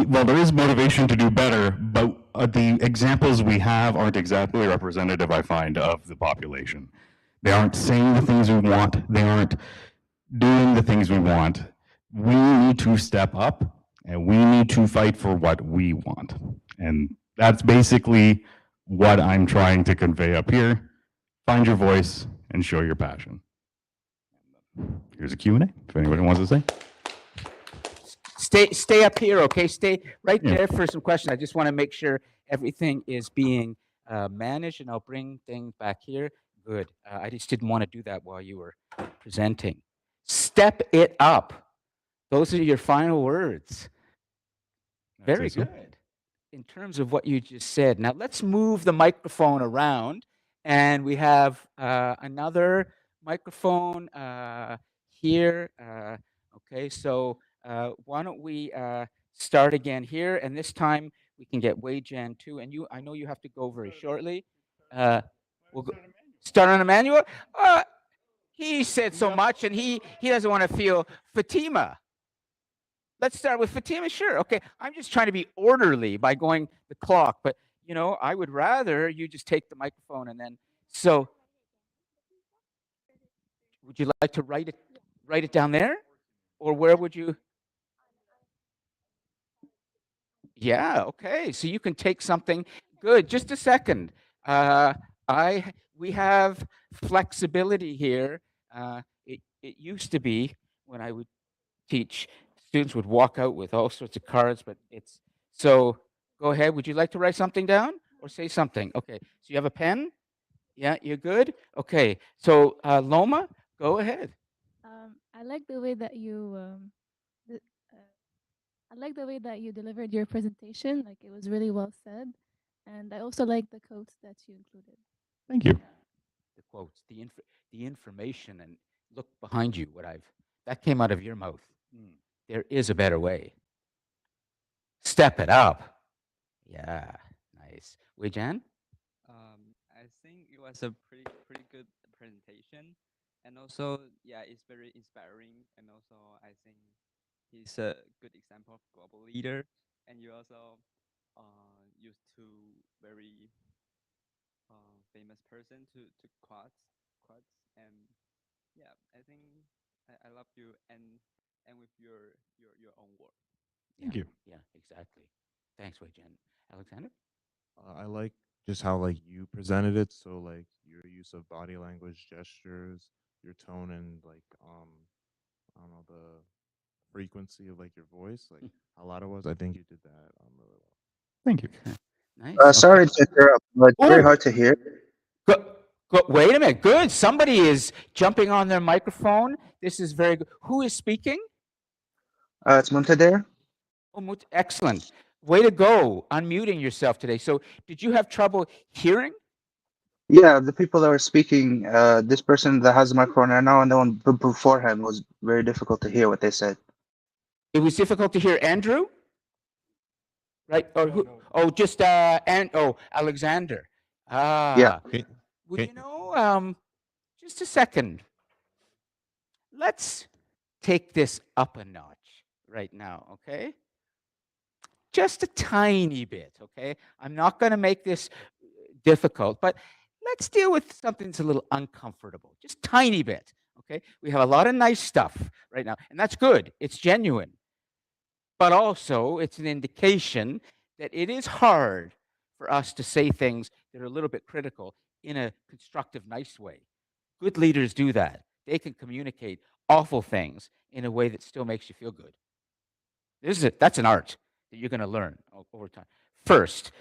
well, there is motivation to do better, but the examples we have aren't exactly representative, I find, of the population. They aren't saying the things we want. They aren't doing the things we want. We need to step up and we need to fight for what we want. And that's basically what I'm trying to convey up here. Find your voice and show your passion. Here's a Q&A if anybody wants to say. Stay up here, okay? Stay right Yeah. there for some questions. I just want to make sure everything is being managed, and I'll bring things back here. Good. I just didn't want to do that while you were presenting. Step it up. Those are your final words. Very good. In terms of what you just said. Now let's move the microphone around, and we have another microphone here. Okay, so why don't we start again here, and this time we can get Wei Jan too. And you, I know you have to go very shortly. We'll go, start on Emmanuel. He said so much, and he doesn't want to feel Fatima. Let's start with Fatima. Sure. Okay. I'm just trying to be orderly by going the clock, but you know, I would rather you just take the microphone and then. So, would you like to write it down there, or where would you? Yeah. Okay. So you can take something. Good. Just a second. We have flexibility here. It used to be when I would teach, students would walk out with all sorts of cards, but it's so. Go ahead. Would you like to write something down or say something? Okay. So you have a pen? Yeah, you're good. Okay. So Loma, go ahead. I like the way that you the, I like the way that you delivered your presentation. Like it was really well said, and I also like the quotes that you included. Thank you. The quotes, the information, and look behind you. That came out of your mouth. There is a better way. Step it up. Yeah, nice. Wei Jan? I think it was a pretty good presentation, and also yeah, it's very inspiring, and also I think he's a good example of global leader, and you also used to very famous person to quotes, and yeah, I think I love you, and with your own work. Thank you. Yeah, exactly. Thanks, Wei Jan. Alexander? I like just how like you presented it. So like your use of body language, gestures, your tone, and like I don't know, the frequency of like your voice, like how loud it was. I think you did that really well. Thank you. Nice. Sorry to interrupt, but it's very hard to hear. Wait a minute. Good. Somebody is jumping on their microphone. This is very good. Who is speaking? It's Muntader. Oh, excellent. Way to go. Unmuting yourself today. So, did you have trouble hearing? Yeah, the people that were speaking, this person that has the microphone right now and the one beforehand was very difficult to hear what they said. It was difficult to hear Andrew? Right? Or who? No. Oh, just Alexander. Ah. Yeah. Well, you know, just a second. let's take this up a notch right now, okay? Just a tiny bit, okay? I'm not going to make this difficult, but let's deal with something that's a little uncomfortable, just tiny bit, okay? We have a lot of nice stuff right now, and that's good. It's genuine. But also, it's an indication that it is hard for us to say things that are a little bit critical in a constructive, nice way. Good leaders do that. They can communicate awful things in a way that still makes you feel good. That's an art that you're going to learn over time. First,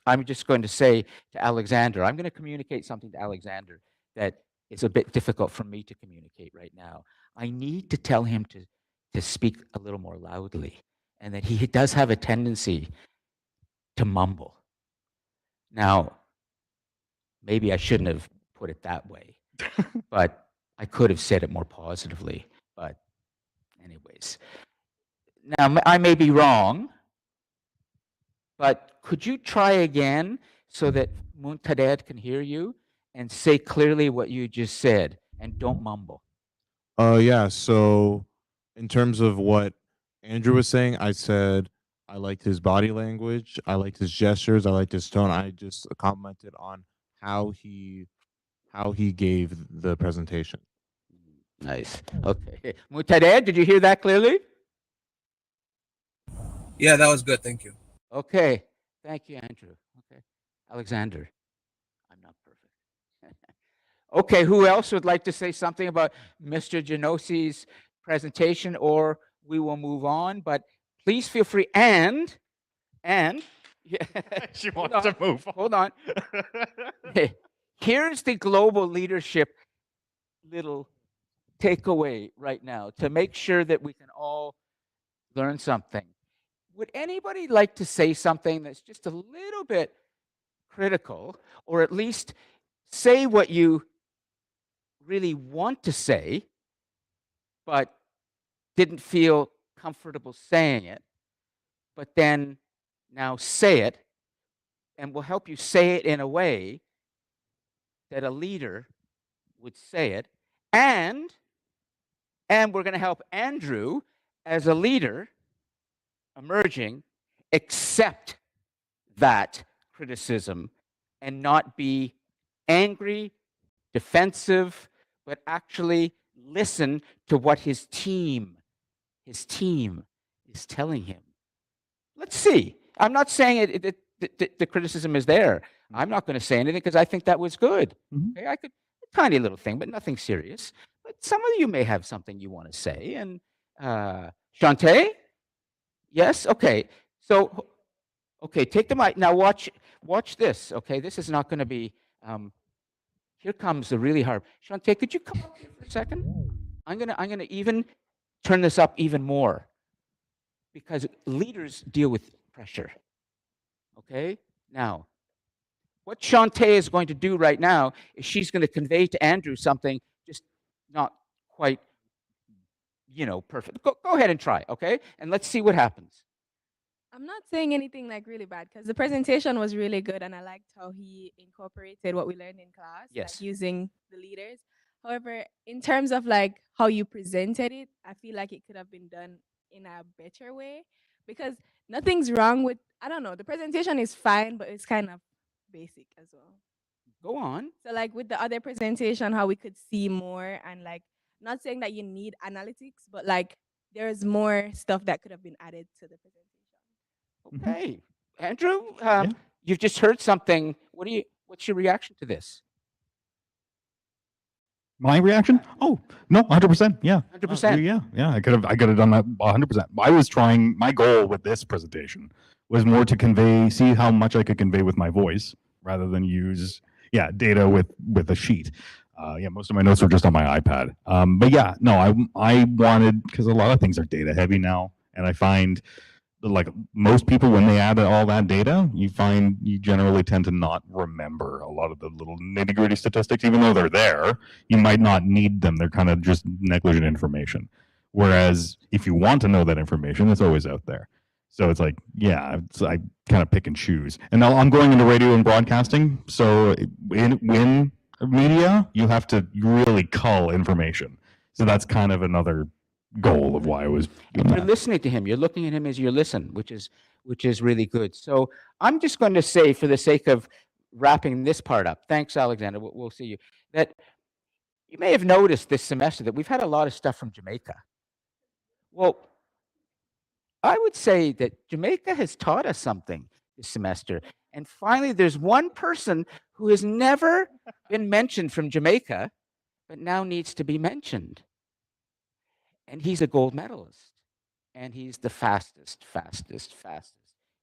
I'm just going to say to Alexander, I'm going to communicate something to Alexander that is a bit difficult for me to communicate right now. I need to tell him to speak a little more loudly, and that he does have a tendency to mumble. Now, maybe I shouldn't have put it that way, but I could have said it more positively. But anyways, now I may be wrong, but could you try again so that Muntadad can hear you and say clearly what you just said and don't mumble? Yeah, so in terms of what Andrew was saying, I said I liked his body language, I liked his gestures, I liked his tone. I just commented on how he gave the presentation. Nice. Okay. Muntadad, did you hear that clearly? Yeah, that was good. Thank you. Okay. Thank you, Andrew. Okay. Alexander, I'm not perfect. Okay, who else would like to say something about Mr. Genosi's presentation, or we will move on, but please feel free. And yeah, She wants to move on. Hold on. Hey, here's the global leadership little takeaway right now to make sure that we can all learn something. Would anybody like to say something that's just a little bit critical, or at least say what you really want to say, but didn't feel comfortable saying it, but then now say it, and we'll help you say it in a way that a leader would say it, and we're going to help Andrew as a leader emerging accept that criticism and not be angry, defensive, but actually listen to what his team is telling him. Let's see. I'm not saying the criticism is there. I'm not going to say anything because I think that was good. Okay, I could a tiny little thing, but nothing serious. But some of you may have something you want to say. And Shantae, yes, okay. So, okay, take the mic now. Watch this. Okay, this is not going to be. Here comes the really hard. Shantae, could you come up here for a second? I'm gonna even turn this up even more, because leaders deal with pressure. Okay? Now, what Shantae is going to do right now is she's going to convey to Andrew something just not quite, perfect. Go ahead and try, okay? And let's see what happens. I'm not saying anything like really bad because the presentation was really good and I liked how he incorporated what we learned in class, Yes. like using the leaders. However, in terms of like how you presented it, I feel like it could have been done in a better way, because nothing's wrong with, I don't know, the presentation is fine, but it's kind of basic as well. Go on. So like with the other presentation, how we could see more, and like not saying that you need analytics, but like there's more stuff that could have been added to the presentation. Okay. Andrew, you've just heard something. What's your reaction to this? My reaction? Oh, no, 100%. Yeah. 100%. Yeah. I could have done that 100%. I was trying, my goal with this presentation was more to see how much I could convey with my voice rather than use, data with a sheet. Most of my notes are just on my iPad. But yeah, no, I wanted, because a lot of things are data heavy now. And I find like most people, when they add all that data, you find you generally tend to not remember a lot of the little nitty gritty statistics, even though they're there. You might not need them. They're kind of just negligent information. Whereas if you want to know that information, it's always out there. So it's like, I kind of pick and choose. And now I'm going into radio and broadcasting. So in media, you have to really cull information. So that's kind of another goal of why I was doing And you're that. listening to him. You're looking at him as you listen, which is really good. So I'm just going to say, for the sake of wrapping this part up, thanks, Alexander. We'll see you. That you may have noticed this semester that we've had a lot of stuff from Jamaica. Well, I would say that Jamaica has taught us something this semester. And finally, there's one person who has never been mentioned from Jamaica, but now needs to be mentioned. And he's a gold medalist. And he's the fastest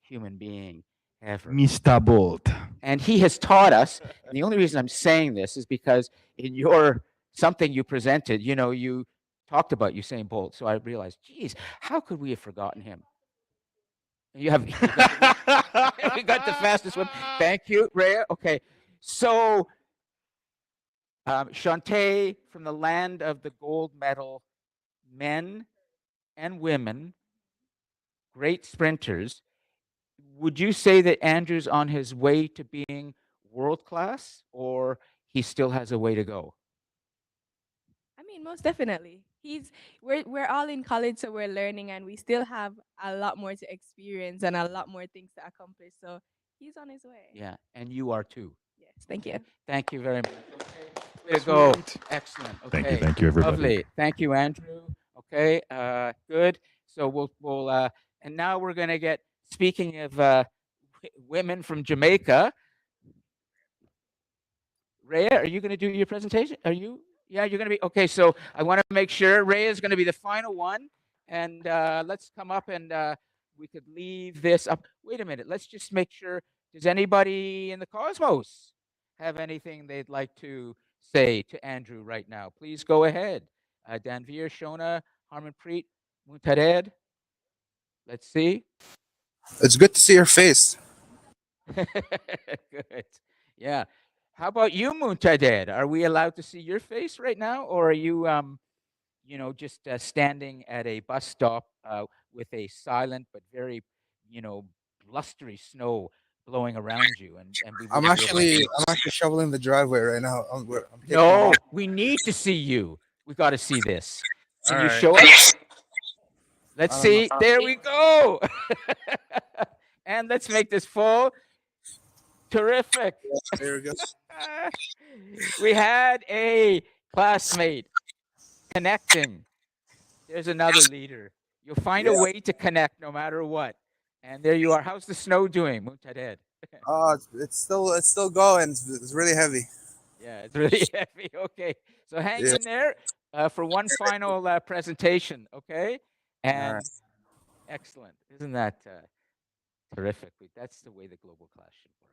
human being ever. Mr. Bolt. And he has taught us. And the only reason I'm saying this is because in your something you presented, you talked about Usain Bolt. So I realized, geez, how could we have forgotten him? You got the fastest one. Thank you, Rhea. Okay, so Shantae from the land of the gold medal, men and women, great sprinters. Would you say that Andrew's on his way to being world class, or he still has a way to go? I mean, most definitely. We're all in college, so we're learning, and we still have a lot more to experience and a lot more things to accomplish. So he's on his way. Yeah, and you are too. Yes, thank you. Thank you very much. Okay. Way to go. Sweet. Excellent. Okay. Thank you, everybody. Lovely. Thank you, Andrew. Okay, good. So we'll and now we're gonna get, speaking of women from Jamaica. Rhea, are you gonna do your presentation? Are you? Yeah, you're gonna be okay. So I want to make sure Rhea is gonna be the final one, and let's come up and we could leave this up. Wait a minute. Let's just make sure. Does anybody in the cosmos have anything they'd like to say to Andrew right now? Please go ahead. Danveer, Shona, Harmanpreet, Muntared. Let's see. It's good to see your face. Good. Yeah. How about you, Muntared? Are we allowed to see your face right now, or are you, just standing at a bus stop with a silent but very, blustery snow blowing around you, and we I'm wouldn't be able to actually see? I'm actually shoveling the driveway right now. I'm taking No, off. we need to see you. We got to see this. Can All you right. show us? Let's I don't know. see. There we go. And let's make this full. Terrific. There we go. We had a classmate connecting. There's another leader. You'll find a Yeah. way to connect no matter what. And there you are. How's the snow doing, Muntared? It's still going. It's really heavy. Yeah, it's really heavy. Okay. So hang Yeah. in there for one final presentation, okay? And right. excellent. Isn't that terrific? That's the way the global class should work.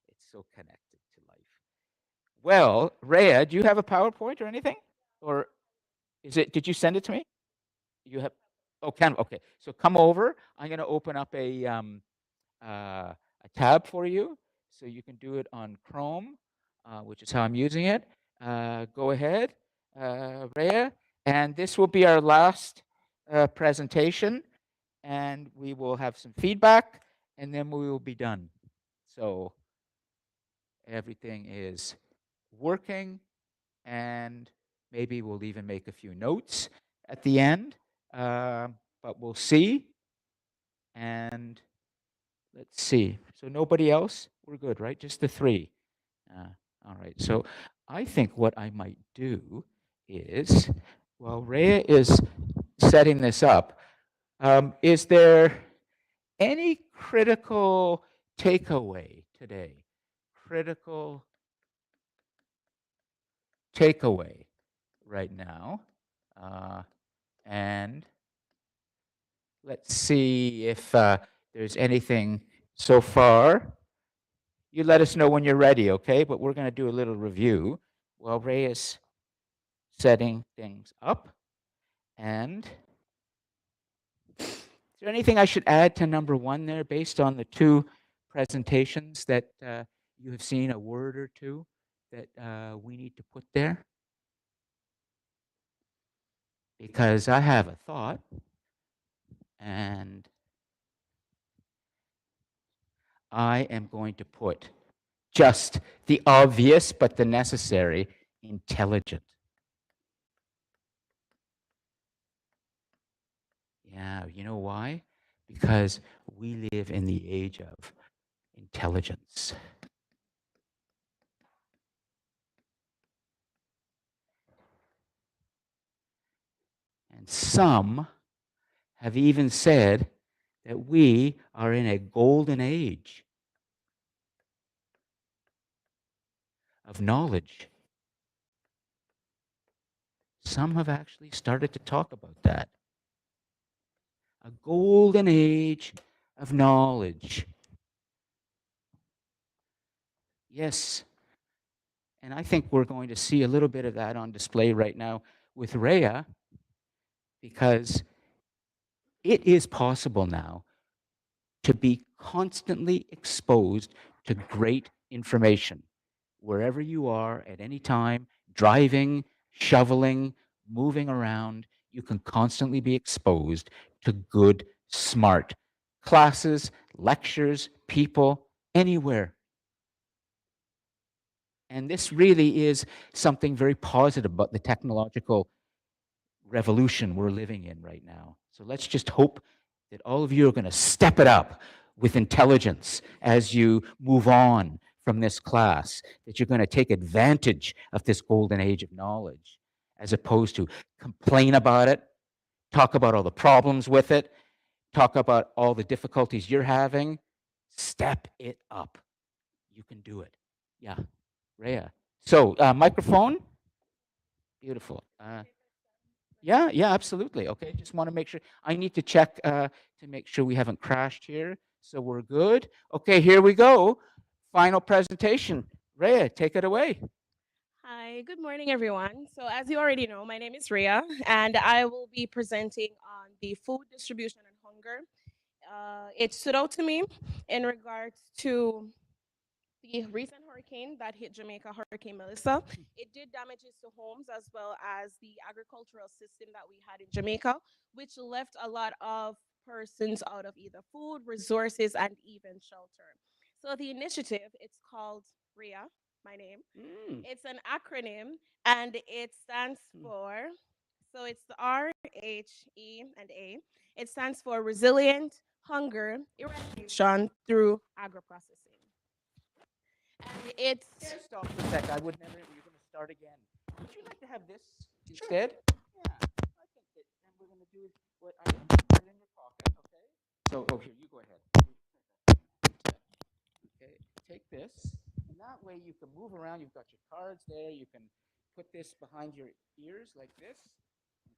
It's so connected to life. Well, Rhea, do you have a PowerPoint or anything? Or did you send it to me? You have, Canva. Okay. So come over. I'm going to open up a tab for you. So you can do it on Chrome, which is how I'm using it. Go ahead, Rhea. And this will be our last presentation. And we will have some feedback, and then we will be done. So everything is working, and maybe we'll even make a few notes at the end, but we'll see. And let's see. So nobody else? We're good, right? Just the three. All right. So I think what I might do is, while Rhea is setting this up, is there any critical takeaway today? Critical takeaway right now. And let's see if there's anything so far. You let us know when you're ready, okay? But we're going to do a little review while Ray is setting things up. And is there anything I should add to number one there based on the two presentations that you have seen, a word or two that we need to put there? Because I have a thought, and I am going to put just the obvious but the necessary: intelligent. Yeah, you know why? Because we live in the age of intelligence. And some have even said that we are in a golden age of knowledge. Some have actually started to talk about that. A golden age of knowledge. Yes. And I think we're going to see a little bit of that on display right now with Rhea, because it is possible now to be constantly exposed to great information wherever you are at any time, driving, shoveling, moving around. You can constantly be exposed to good, smart classes, lectures, people, anywhere. And this really is something very positive about the technological revolution we're living in right now. So let's just hope that all of you are going to step it up with intelligence as you move on from this class, that you're going to take advantage of this golden age of knowledge, as opposed to complain about it, talk about all the problems with it, talk about all the difficulties you're having. Step it up. You can do it. Yeah, Rhea. So, microphone. Beautiful. Yeah, yeah, absolutely. Okay, just want to make sure. I need to check to make sure we haven't crashed here. So we're good. Okay, here we go. Final presentation. Rhea, take it away. Hi, good morning, everyone. So, as you already know, my name is Rhea, and I will be presenting on the food distribution and hunger. It stood out to me in regards to the recent hurricane that hit Jamaica, Hurricane Melissa. It did damages to homes as well as the agricultural system that we had in Jamaica, which left a lot of persons out of either food, resources, and even shelter. So the initiative, it's called RIA, my name. It's an acronym and it stands for, so it's the RHE&A. It stands for Resilient Hunger Eradication through Agro-Processing. And it's Stop for a sec. I would never. You're going to start again. Would you like to have this instead? Yeah, I think that then we're going to do what I put it in your pocket. Okay. So, oh, here you go ahead. Okay, take this, and that way you can move around. You've got your cards there. You can put this behind your ears like this.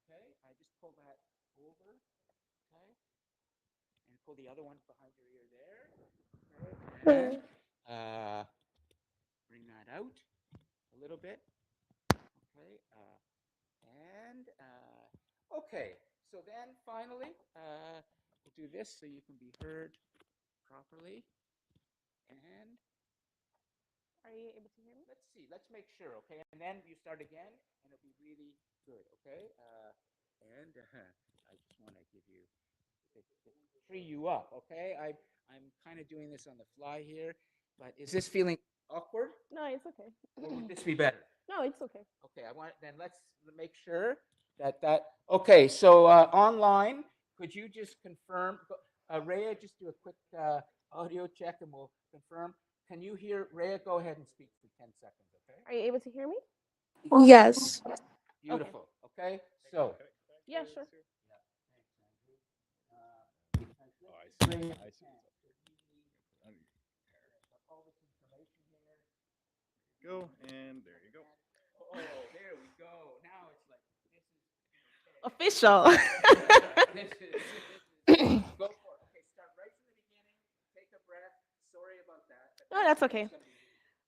Okay, I just pull that over. Okay, and pull the other one behind your ear there. Okay, and bring that out a little bit. Okay, and okay. So then finally, we'll do this so you can be heard properly. And are you able to hear me? let's see. Let's make sure. Okay, and then you start again, and it'll be really good. Okay, and I just want to give you free you up. Okay, I'm kind of doing this on the fly here, but is this feeling awkward? No, it's okay. Or would this be better? No, it's okay. Okay, I want then let's make sure that okay. So online, could you just confirm? Rhea, just do a quick audio check, and we'll confirm. Can you hear Rhea? Go ahead and speak for 10 seconds. Okay. Are you able to hear me? Yes. Beautiful. Okay. So. Yeah, sure. Go, and there you go. Oh, there we go. Now it's like Official. Go for it. Okay, start right from the beginning. Take a breath. Sorry about that. No, that's okay.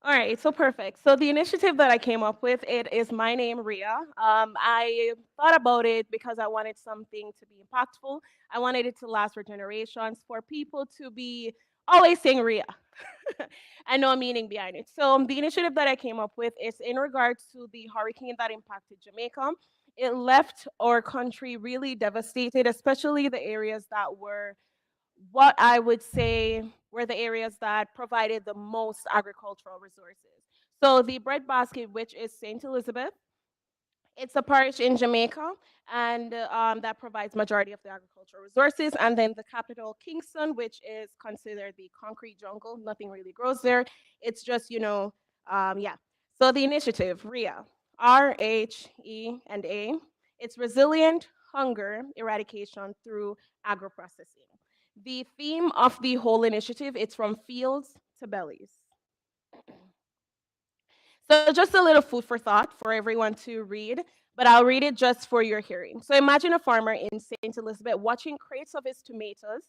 All right, so perfect. So the initiative that I came up with, it is My Name Ria. I thought about it because I wanted something to be impactful. I wanted it to last for generations, for people to be always saying Ria. I know a meaning behind it. So the initiative that I came up with is in regards to the hurricane that impacted Jamaica. It left our country really devastated, especially the areas that were what I would say were the areas that provided the most agricultural resources. So the breadbasket, which is St. Elizabeth, It's a parish in Jamaica, and that provides majority of the agricultural resources. And then the capital, Kingston, which is considered the concrete jungle. Nothing really grows there. It's just, yeah. So the initiative, RHEA, R-H-E-A, it's resilient hunger eradication through agro-processing. The theme of the whole initiative, it's from fields to bellies. So just a little food for thought for everyone to read, but I'll read it just for your hearing. So imagine a farmer in St. Elizabeth watching crates of his tomatoes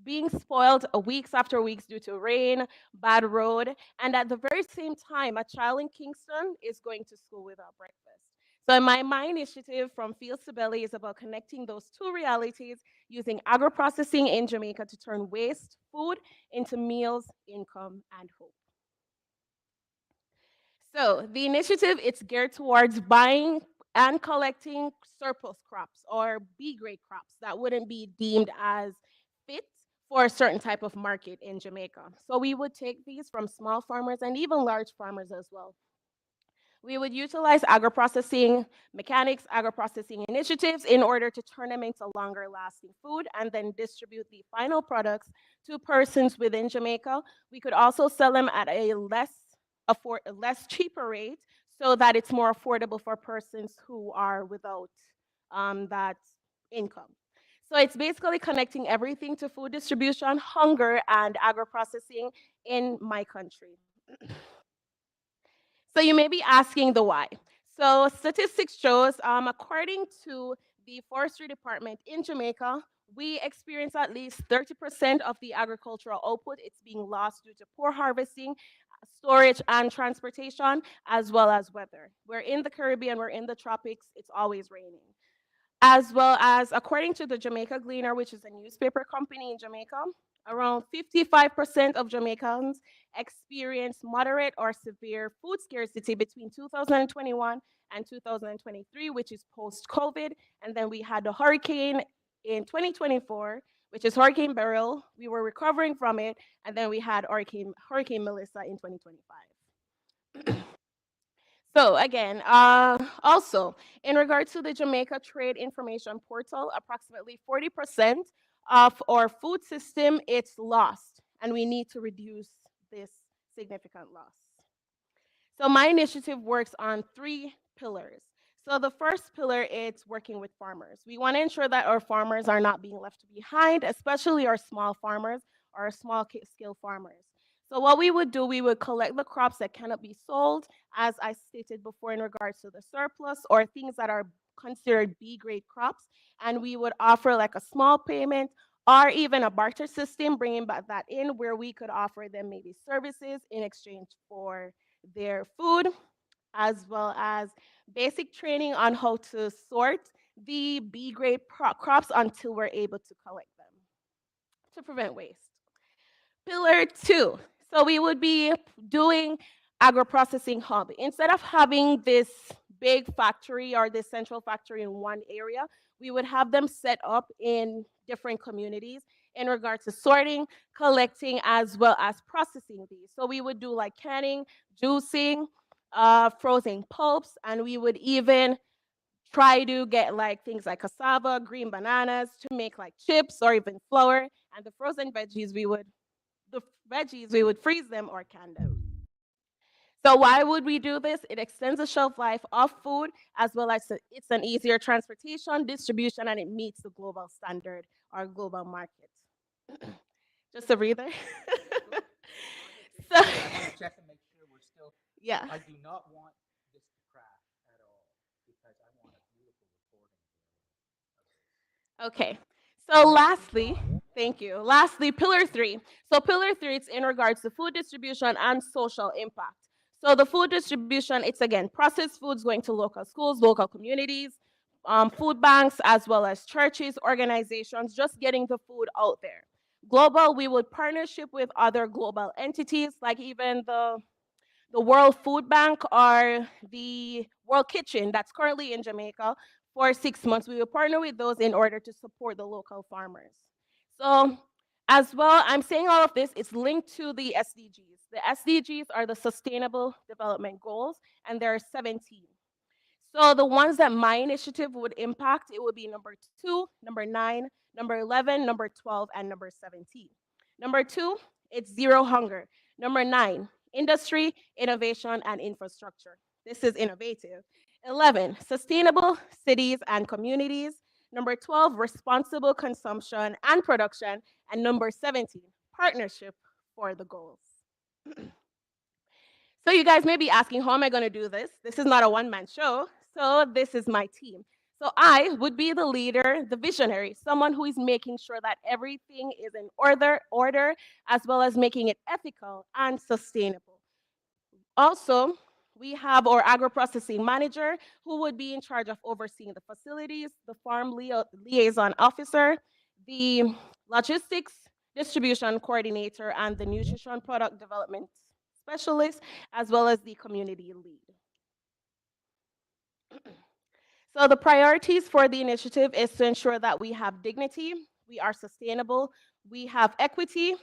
being spoiled weeks after weeks due to rain, bad road, and at the very same time, a child in Kingston is going to school without breakfast. So in my initiative from Fields to Belly is about connecting those two realities using agro-processing in Jamaica to turn waste food into meals, income, and hope. So the initiative it's geared towards buying and collecting surplus crops or B grade crops that wouldn't be deemed as fit for a certain type of market in Jamaica. So we would take these from small farmers and even large farmers as well. We would utilize agro-processing mechanics, agro-processing initiatives in order to turn them into longer lasting food and then distribute the final products to persons within Jamaica. We could also sell them at a less cheaper rate so that it's more affordable for persons who are without that income. So it's basically connecting everything to food distribution, hunger, and agro-processing in my country. So you may be asking the why. So statistics shows, according to the forestry department in Jamaica, we experience at least 30% of the agricultural output. It's being lost due to poor harvesting, storage, and transportation, as well as weather. We're in the Caribbean, we're in the tropics, it's always raining. As well as, according to the Jamaica Gleaner, which is a newspaper company in Jamaica, around 55% of Jamaicans experienced moderate or severe food scarcity between 2021 and 2023, which is post-COVID. And then we had the hurricane in 2024, which is Hurricane Beryl. We were recovering from it, and then we had Hurricane Melissa in 2025. So again, also in regard to the Jamaica Trade Information Portal, approximately 40% of our food system it's lost, and we need to reduce this significant loss. So my initiative works on 3 pillars. So the first pillar is working with farmers. We want to ensure that our farmers are not being left behind, especially our small farmers or our small scale farmers. So what we would do, we would collect the crops that cannot be sold, as I stated before in regards to the surplus or things that are considered B grade crops, and we would offer like a small payment or even a barter system, bringing back that in where we could offer them maybe services in exchange for their food, as well as basic training on how to sort the B grade crops until we're able to collect them to prevent waste. Pillar 2. So we would be doing agro-processing hub. Instead of having this big factory or this central factory in one area, we would have them set up in different communities in regards to sorting, collecting, as well as processing these. So we would do like canning, juicing, frozen pulps, and we would even try to get like things like cassava, green bananas to make like chips or even flour. And the frozen veggies, we would freeze them or can them. So why would we do this? It extends the shelf life of food, as well as it's an easier transportation, distribution, and it meets the global standard or global market. Just a breather. So, I want to check and make sure we're still. yeah. I do not want this to crash at all because I want a beautiful recording. Okay. So lastly, thank you. Lastly, pillar 3. So pillar 3, it's in regards to food distribution and social impact. So the food distribution, it's again, processed foods going to local schools, local communities, food banks, as well as churches, organizations, just getting the food out there. Global, we would partnership with other global entities, like even the World Food Bank or the World Kitchen that's currently in Jamaica for 6 months. We will partner with those in order to support the local farmers. So as well, I'm saying all of this is linked to the SDGs. The SDGs are the Sustainable Development Goals, and there are 17. So the ones that my initiative would impact, it would be number 2, number 9, number 11, number 12, and number 17. Number 2, it's zero hunger. Number 9, industry, innovation, and infrastructure. This is innovative. 11, sustainable cities and communities. Number 12, responsible consumption and production. And number 17, partnership for the goals. So you guys may be asking, how am I going to do this? This is not a one-man show, so this is my team. So I would be the leader, the visionary, someone who is making sure that everything is in order, as well as making it ethical and sustainable. Also, we have our agro-processing manager who would be in charge of overseeing the facilities, the farm liaison officer, the logistics distribution coordinator, and the nutrition product development specialist, as well as the community lead. So the priorities for the initiative is to ensure that we have dignity, we are sustainable, we have equity,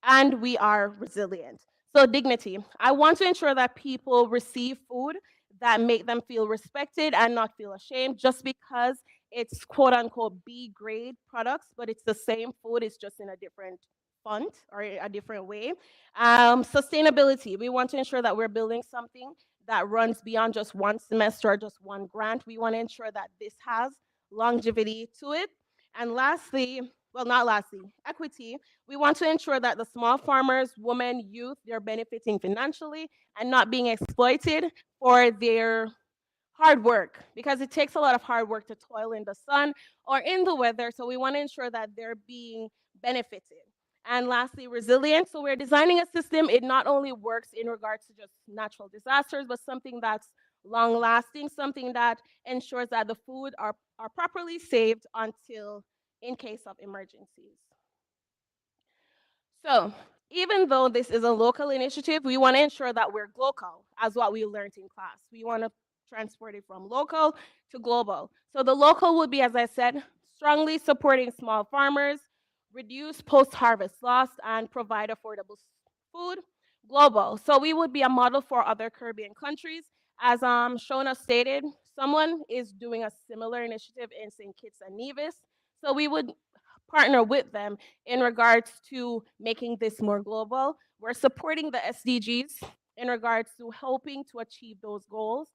and we are resilient. So dignity, I want to ensure that people receive food that make them feel respected and not feel ashamed just because it's quote unquote B grade products, but it's the same food, it's just in a different font or a different way. Sustainability, we want to ensure that we're building something that runs beyond just one semester or just one grant. We want to ensure that this has longevity to it. And lastly, well, not lastly, equity. We want to ensure that the small farmers, women, youth, they're benefiting financially and not being exploited for their hard work, because it takes a lot of hard work to toil in the sun or in the weather. So we want to ensure that they're being benefited. And lastly, resilience. So we're designing a system. It not only works in regards to just natural disasters, but something that's long lasting, something that ensures that the food are properly saved until in case of emergencies. So even though this is a local initiative, we want to ensure that we're global, as what we learned in class. We want to transport it from local to global. So the local would be, as I said, strongly supporting small farmers, reduce post-harvest loss, and provide affordable food. Global, so we would be a model for other Caribbean countries. As Shona stated, someone is doing a similar initiative in St. Kitts and Nevis. So we would partner with them in regards to making this more global. We're supporting the SDGs in regards to helping to achieve those goals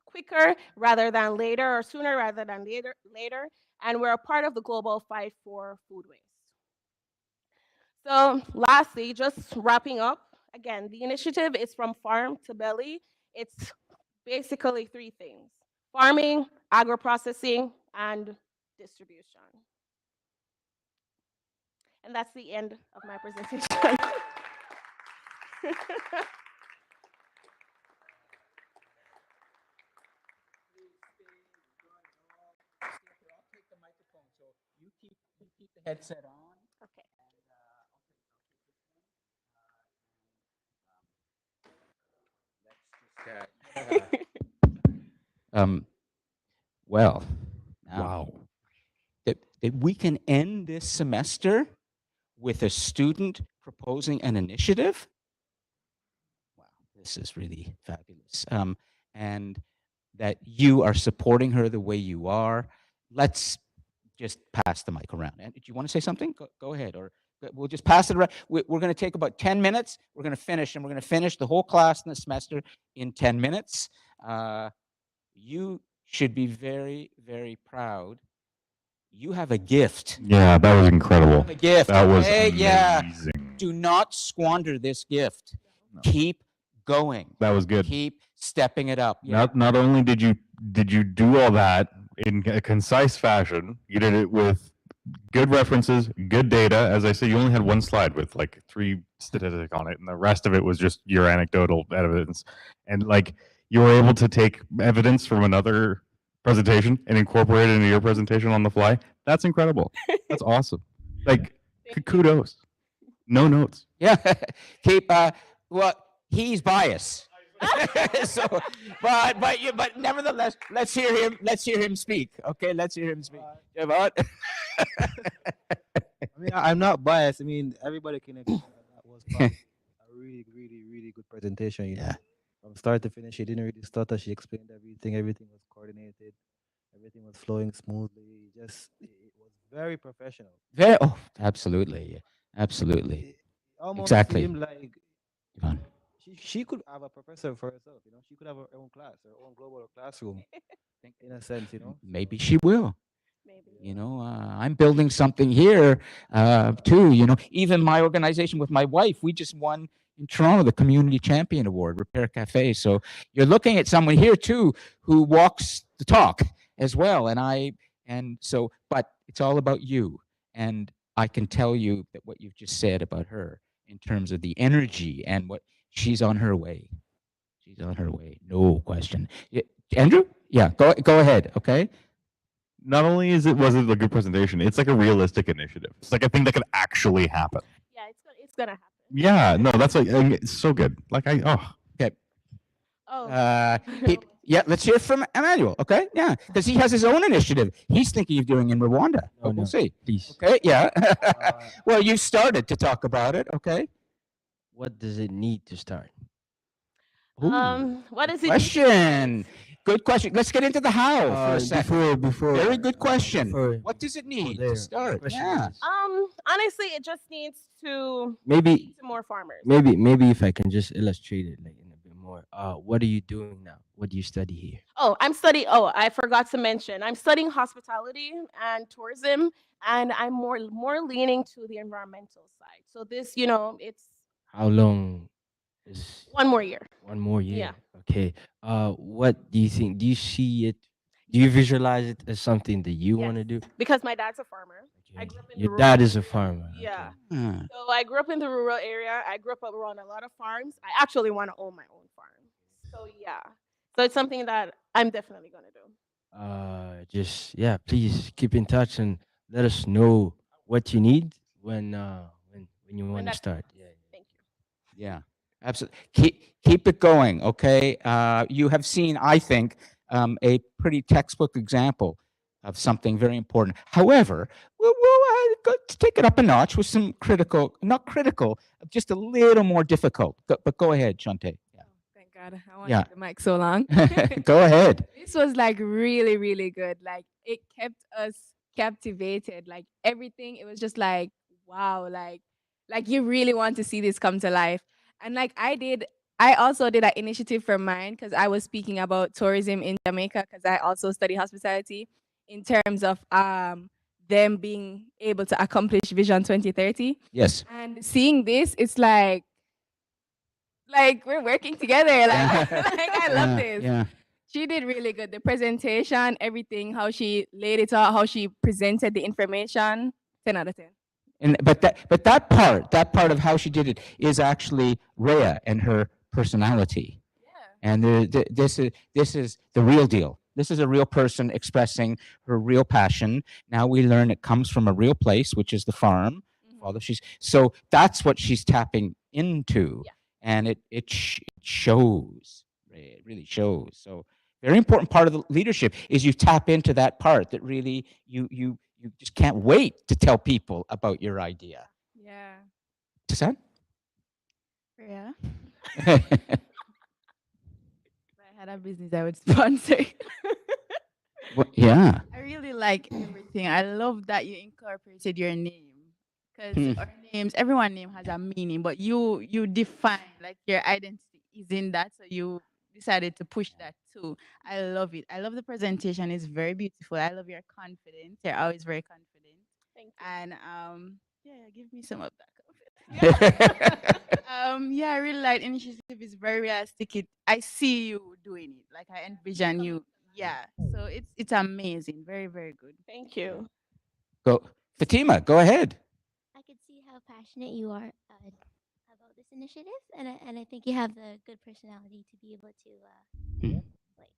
quicker rather than later, or sooner rather than later. And we're a part of the global fight for food waste. So lastly, just wrapping up, again, the initiative is from farm to belly. It's basically 3 things: farming, agro-processing, and distribution. And that's the end of my presentation. Keep the headset on. Okay. Well, now Wow. that we can end this semester with a student proposing an initiative. Wow, this is really fabulous. And that you are supporting her the way you are. Let's just pass the mic around. And do you want to say something? Go ahead, or we'll just pass it around. We're going to take about 10 minutes. We're going to finish, and we're going to finish the whole class in the semester in 10 minutes. You should be very, very proud. You have a gift. Yeah, that was incredible. A gift. That was okay? amazing. Yeah. Do not squander this gift. No. Keep going. That was good. Keep stepping it up. Yeah. Not only did you do all that in a concise fashion, you did it with good references, good data. As I said, you only had one slide with like 3 statistics on it, and the rest of it was just your anecdotal evidence. And like you were able to take evidence from another presentation and incorporate it into your presentation on the fly. That's incredible. That's awesome. Like kudos. No notes. Yeah. Keep well, he's biased. So, but nevertheless, let's hear him speak. Okay, let's hear him speak. I mean, I'm not biased. I mean, everybody can agree that was a really, really, really good presentation. You know, from start to finish. She didn't really stutter. She explained everything. Everything was coordinated. Everything was flowing smoothly. Just it was very professional. Very, oh, absolutely. Absolutely. It almost Exactly. seemed like Yvonne. she could have a professor for herself. You know, she could have her own class, her own global classroom, in a sense. You know, Maybe so she will. Maybe. You know, I'm building something here too. You know, even my organization with my wife, we just won in Toronto the Community Champion Award, Repair Cafe. So you're looking at someone here too who walks the talk as well. And so, but it's all about you. And I can tell you that what you've just said about her in terms of the energy and what she's on her way. She's on her way, no question. Andrew, yeah, go ahead. Okay. Not only was it a good presentation, it's like a realistic initiative. It's like a thing that could actually happen. Yeah, it's gonna happen. Yeah, no, that's like it's so good. Like Okay. Oh. Yeah, let's hear from Emmanuel. Okay, yeah, because he has his own initiative. He's thinking of doing in Rwanda. But we'll see. Please. Okay, yeah. Well, you started to talk about it. Okay. What does it need to start? What is it? Question. Good question. Let's get into the how for a second. Before Very good question. before- What does it need there, to the start? question Yeah. is- Honestly, it just needs to Maybe speak to more farmers. maybe if I can just illustrate it like in a bit more. What are you doing now? What do you study here? Oh, I forgot to mention. I'm studying hospitality and tourism, and I'm more leaning to the environmental side. So this, it's How long is 1 more year. 1 more year? Yeah. Okay. What do you think? Do you see it? Do you visualize it as something that you want to do? Because my dad's a farmer. I grew up in the Your rural dad is a area. farmer. Yeah. Hmm. So I grew up in the rural area. I grew up around a lot of farms. I actually want to own my own farm. So yeah. So it's something that I'm definitely gonna do. Just yeah, please keep in touch and let us know what you need when you want to that's start. Yeah. Thank you. Yeah, absolutely. Keep it going. Okay. You have seen, I think, a pretty textbook example of something very important. However, we'll go take it up a notch with some not critical, just a little more difficult. But go ahead, Shante. Thank God. I wanted Yeah. the mic so long. Go ahead. This was like really, really good. Like it kept us captivated. Like everything, it was just like, wow, like you really want to see this come to life. And like I also did an initiative for mine because I was speaking about tourism in Jamaica because I also study hospitality in terms of them being able to accomplish Vision 2030. Yes. And seeing this, it's like we're working together. Like, like I love this. Yeah. She did really good. The presentation, everything, how she laid it out, how she presented the information. 10 out of 10. But that part of how she did it is actually Rhea and her personality. And this is the real deal. This is a real person expressing her real passion. Now we learn it comes from a real place, which is the farm. Although so that's what she's tapping into, and it shows. It really shows. So very important part of the leadership is you tap into that part that really you just can't wait to tell people about your idea. Yeah. Does that? Yeah. If I had a business, I would sponsor. Yeah. I really like everything. I love that you incorporated your name because our names, everyone's name has a meaning, but you define like your identity is in that, so you decided to push that too. I love it. I love the presentation. It's very beautiful. I love your confidence. You're always very confident. Thank you. And yeah, give me some of that. Yeah, I really like initiative. Is very realistic. I see you doing it. Like I envision you. Yeah. So it's amazing. Very, very good. Thank you. Go, Fatima. Go ahead. I could see how passionate you are about this initiative, and I think you have the good personality to be able to like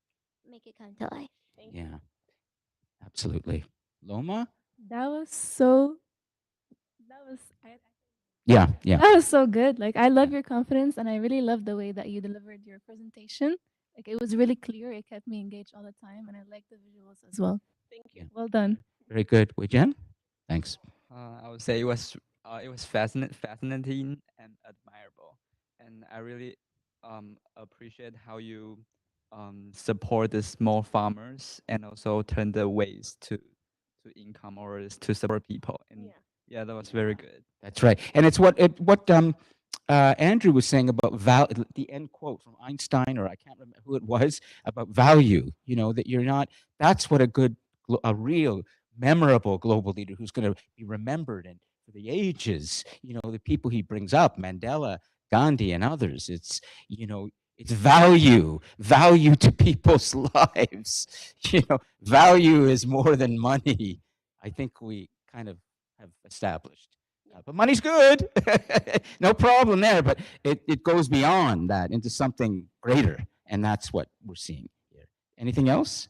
make it come to life. Yeah. Absolutely. Loma. That was so. That was. Yeah. Yeah. That was so good. Like I love your confidence, and I really love the way that you delivered your presentation. Like it was really clear. It kept me engaged all the time, and I like the visuals as well. Thank you. Well done. Very good. Wei Jen? Thanks. I would say it was fascinating and admirable, and I really appreciate how you support the small farmers and also turn the waste to income or is to support people. And yeah, that was very good. That's right. And it's what Andrew was saying about the end quote from Einstein, or I can't remember who it was, about value. You know, that you're not, that's what a real memorable global leader who's going to be remembered and for the ages, you know, the people he brings up, Mandela, Gandhi, and others. It's, you know, it's value to people's lives. You know, value is more than money. I think we kind of have established. But money's good. No problem there. But it goes beyond that into something greater. And that's what we're seeing here. Anything else?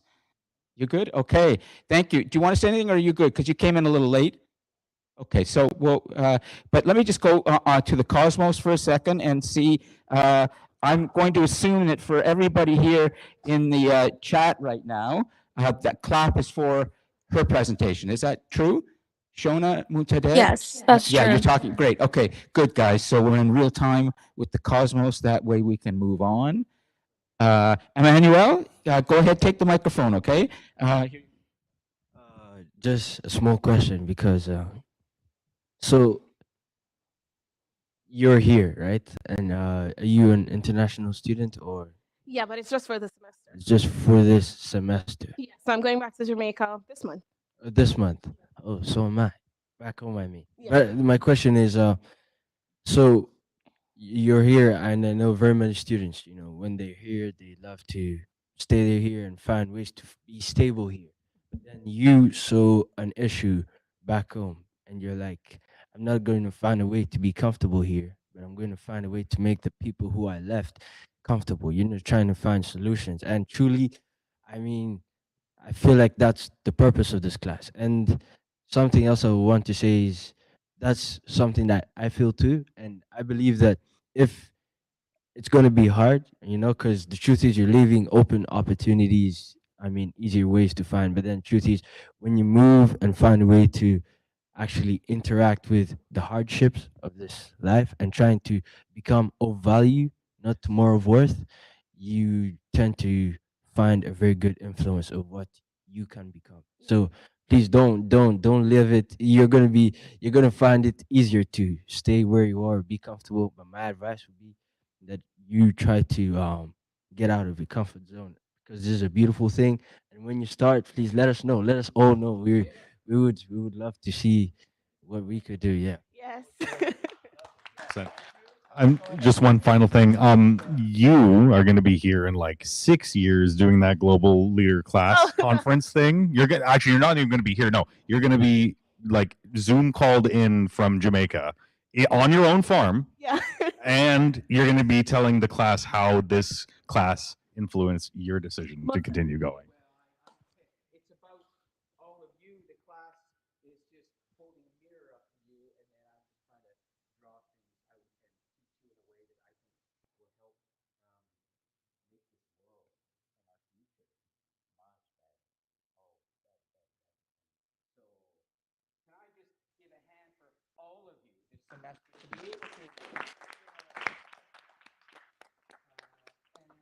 You good? Okay. Thank you. Do you want to say anything or are you good? Because you came in a little late. Okay. So, well, but let me just go to the cosmos for a second and see. I'm going to assume that for everybody here in the chat right now, that clap is for her presentation. Is that true? Shona Muntadeh? Yes, that's Yeah, you're true. talking. Great. Okay, good, guys. So we're in real time with the cosmos. That way we can move on. Emmanuel, go ahead, take the microphone, okay? Just a small question because so you're here, right? And are you an international student or Yeah, but it's just for the semester. it's just for this semester? Yeah, so I'm going back to Jamaica this month. This month. Oh, so am I. Back home, I mean. Yeah. But my question is, so you're here, and I know very many students. You know, when they're here, they love to stay here and find ways to be stable here. But then you saw an issue back home, and you're like, I'm not going to find a way to be comfortable here, but I'm going to find a way to make the people who I left comfortable. You know, trying to find solutions. And truly, I mean, I feel like that's the purpose of this class. And something else I want to say is that's something that I feel too. And I believe that if it's going to be hard, you know, because the truth is you're leaving open opportunities. I mean, easier ways to find. But then, truth is, when you move and find a way to actually interact with the hardships of this life and trying to become of value, not more of worth, you tend to find a very good influence of what you can become. So please don't live it. You're gonna find it easier to stay where you are, be comfortable. But my advice would be that you try to get out of your comfort zone because this is a beautiful thing. And when you start, please let us know. Let us all know. We would love to see what we could do. Yeah. Yes. So, I'm just one final thing. You are going to be here in like 6 years doing that global leader class conference thing. You're not even going to be here. No, you're going to be like Zoom called in from Jamaica on your own farm. Yeah. And you're going to be telling the class how this class influenced your decision to continue going. It's about all of you. The class is just holding a mirror up to you, and then I'm just trying to draw things out and teach you in a way that I think will help make this world and our future much better. Oh, better, better, better. So, can I just give a hand for all of you this semester to be able to?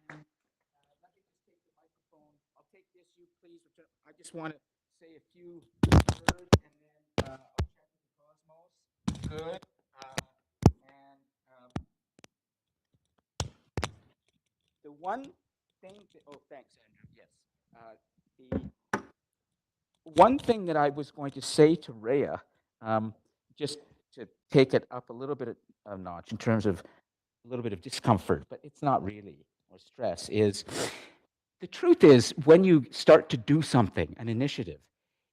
And let me just take the microphone. I'll take this. You please return. I just want to say a few words, and then I'll check with the cosmos. Good. And the one thing. Oh, thanks, Andrew. Yes. The one thing that I was going to say to Rhea, just to take it up a little bit a notch in terms of a little bit of discomfort, but it's not really, or stress, is the truth is when you start to do something, an initiative,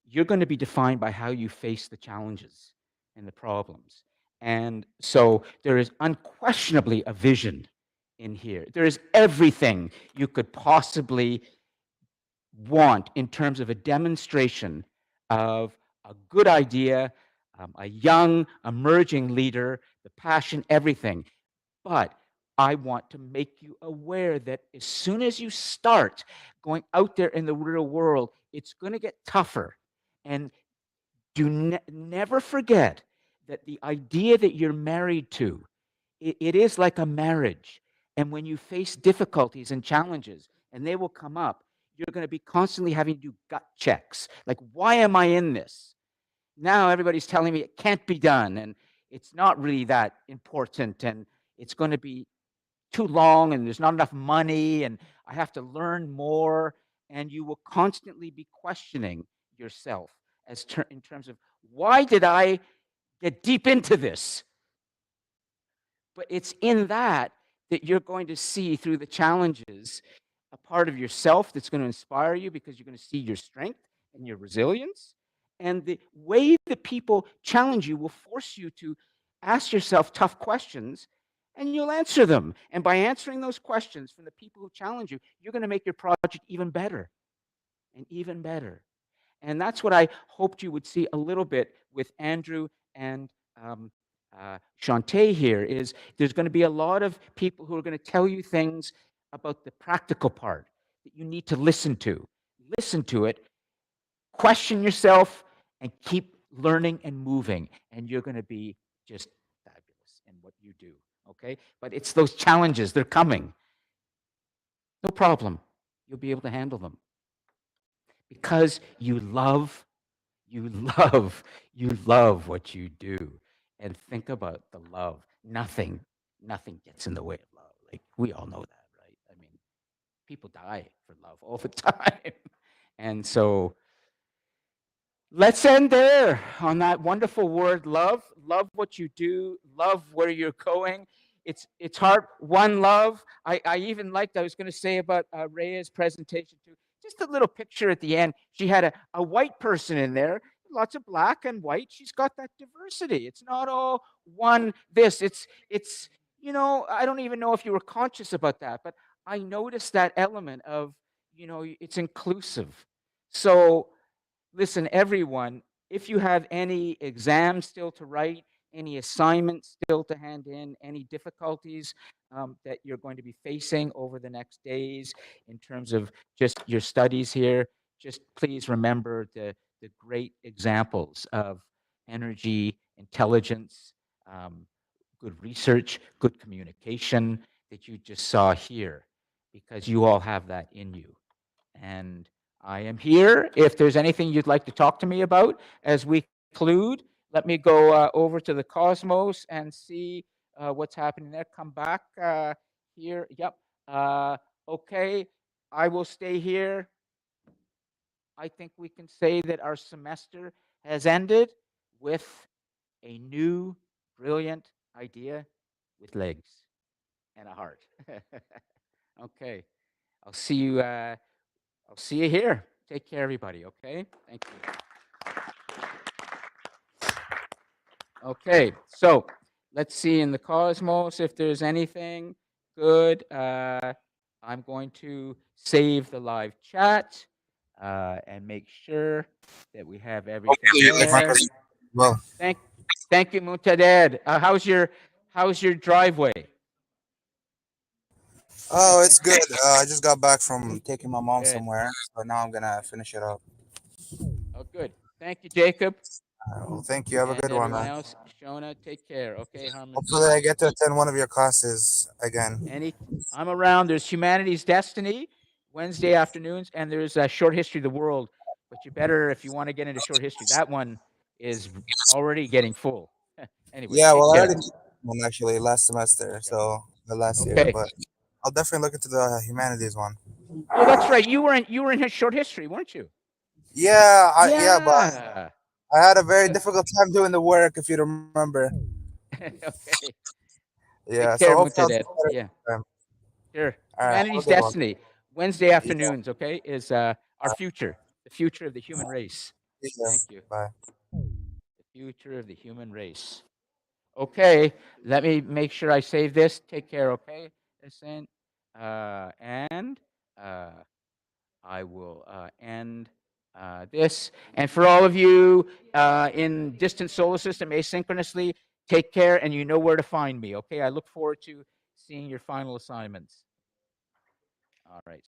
you're going to be defined by how you face the challenges and the problems. And so there is unquestionably a vision in here. There is everything you could possibly want in terms of a demonstration of a good idea, a young, emerging leader, the passion, everything. But I want to make you aware that as soon as you start going out there in the real world, it's going to get tougher. And never forget that the idea that you're married to, it is like a marriage. And when you face difficulties and challenges, and they will come up, you're going to be constantly having to do gut checks. Like, why am I in this? Now everybody's telling me it can't be done, and it's not really that important, and it's going to be too long, and there's not enough money, and I have to learn more. And you will constantly be questioning yourself in terms of, why did I get deep into this? But it's in that you're going to see through the challenges a part of yourself that's going to inspire you, because you're going to see your strength and your resilience. And the way that people challenge you will force you to ask yourself tough questions, and you'll answer them. And by answering those questions from the people who challenge you, you're going to make your project even better and even better. And that's what I hoped you would see a little bit with Andrew and Shantae here. Is there's going to be a lot of people who are going to tell you things about the practical part that you need to listen to. Listen to it, question yourself, and keep learning and moving. And you're going to be just fabulous in what you do. Okay? But it's those challenges, they're coming. No problem. You'll be able to handle them because you love what you do. And think about the love. Nothing gets in the way of love. Like, we all know that, right? I mean, people die for love all the time. And so let's end there on that wonderful word, love. Love what you do. Love where you're going. It's hard. One love. I even liked, I was going to say about Rhea's presentation too. Just a little picture at the end. She had a white person in there, lots of black and white. She's got that diversity. It's not all one this. It's I don't even know if you were conscious about that, but I noticed that element of, it's inclusive. So listen, everyone, if you have any exams still to write, any assignments still to hand in, any difficulties that you're going to be facing over the next days in terms of just your studies here, just please remember the great examples of energy, intelligence, good research, good communication that you just saw here, because you all have that in you. And I am here. If there's anything you'd like to talk to me about as we conclude, let me go over to the Cosmos and see what's happening there. Come back here. Yep. Okay. I will stay here. I think we can say that our semester has ended with a new, brilliant idea with legs and a heart. Okay. I'll see you. I'll see you here. Take care, everybody. Okay. Thank you. Okay. So let's see in the Cosmos if there's anything good. I'm going to save the live chat and make sure that we have everything there. Well, Thank you, Mutaded. How's your driveway? oh, it's good. I just got back from taking my mom Good. somewhere, so now I'm gonna finish it up. Oh, good. Thank you, Jacob. Well, thank you. Have a And good one, everyone man. else, Shona, take care. Okay, Harmon. Hopefully, I get to attend one of your classes again. I'm around. There's Humanity's Destiny Wednesday afternoons, and there's a Short History of the World. But you better, if you want to get into short history, that one is already getting full. Anyway, Yeah, take well, I care. already did one actually last semester, so the last year, Okay. but I'll definitely look into the humanities one. Oh, that's right. You were in his short history, weren't you? Yeah, Yeah. but I had a very difficult time doing the work, if you remember. Okay. Yeah, Take so care, hopefully I'll do Mutaded. better Yeah. next time. Sure. All right, have a Humanity's good one. Destiny, Wednesday Yeah, afternoons, okay, is our future, the future of the human race. yeah. Thank you. Bye. The future of the human race. Okay, let me make sure I save this. Take care, okay? Listen, and I will end this. And for all of you in distant solar system asynchronously, take care, and you know where to find me, okay? I look forward to seeing your final assignments. All right.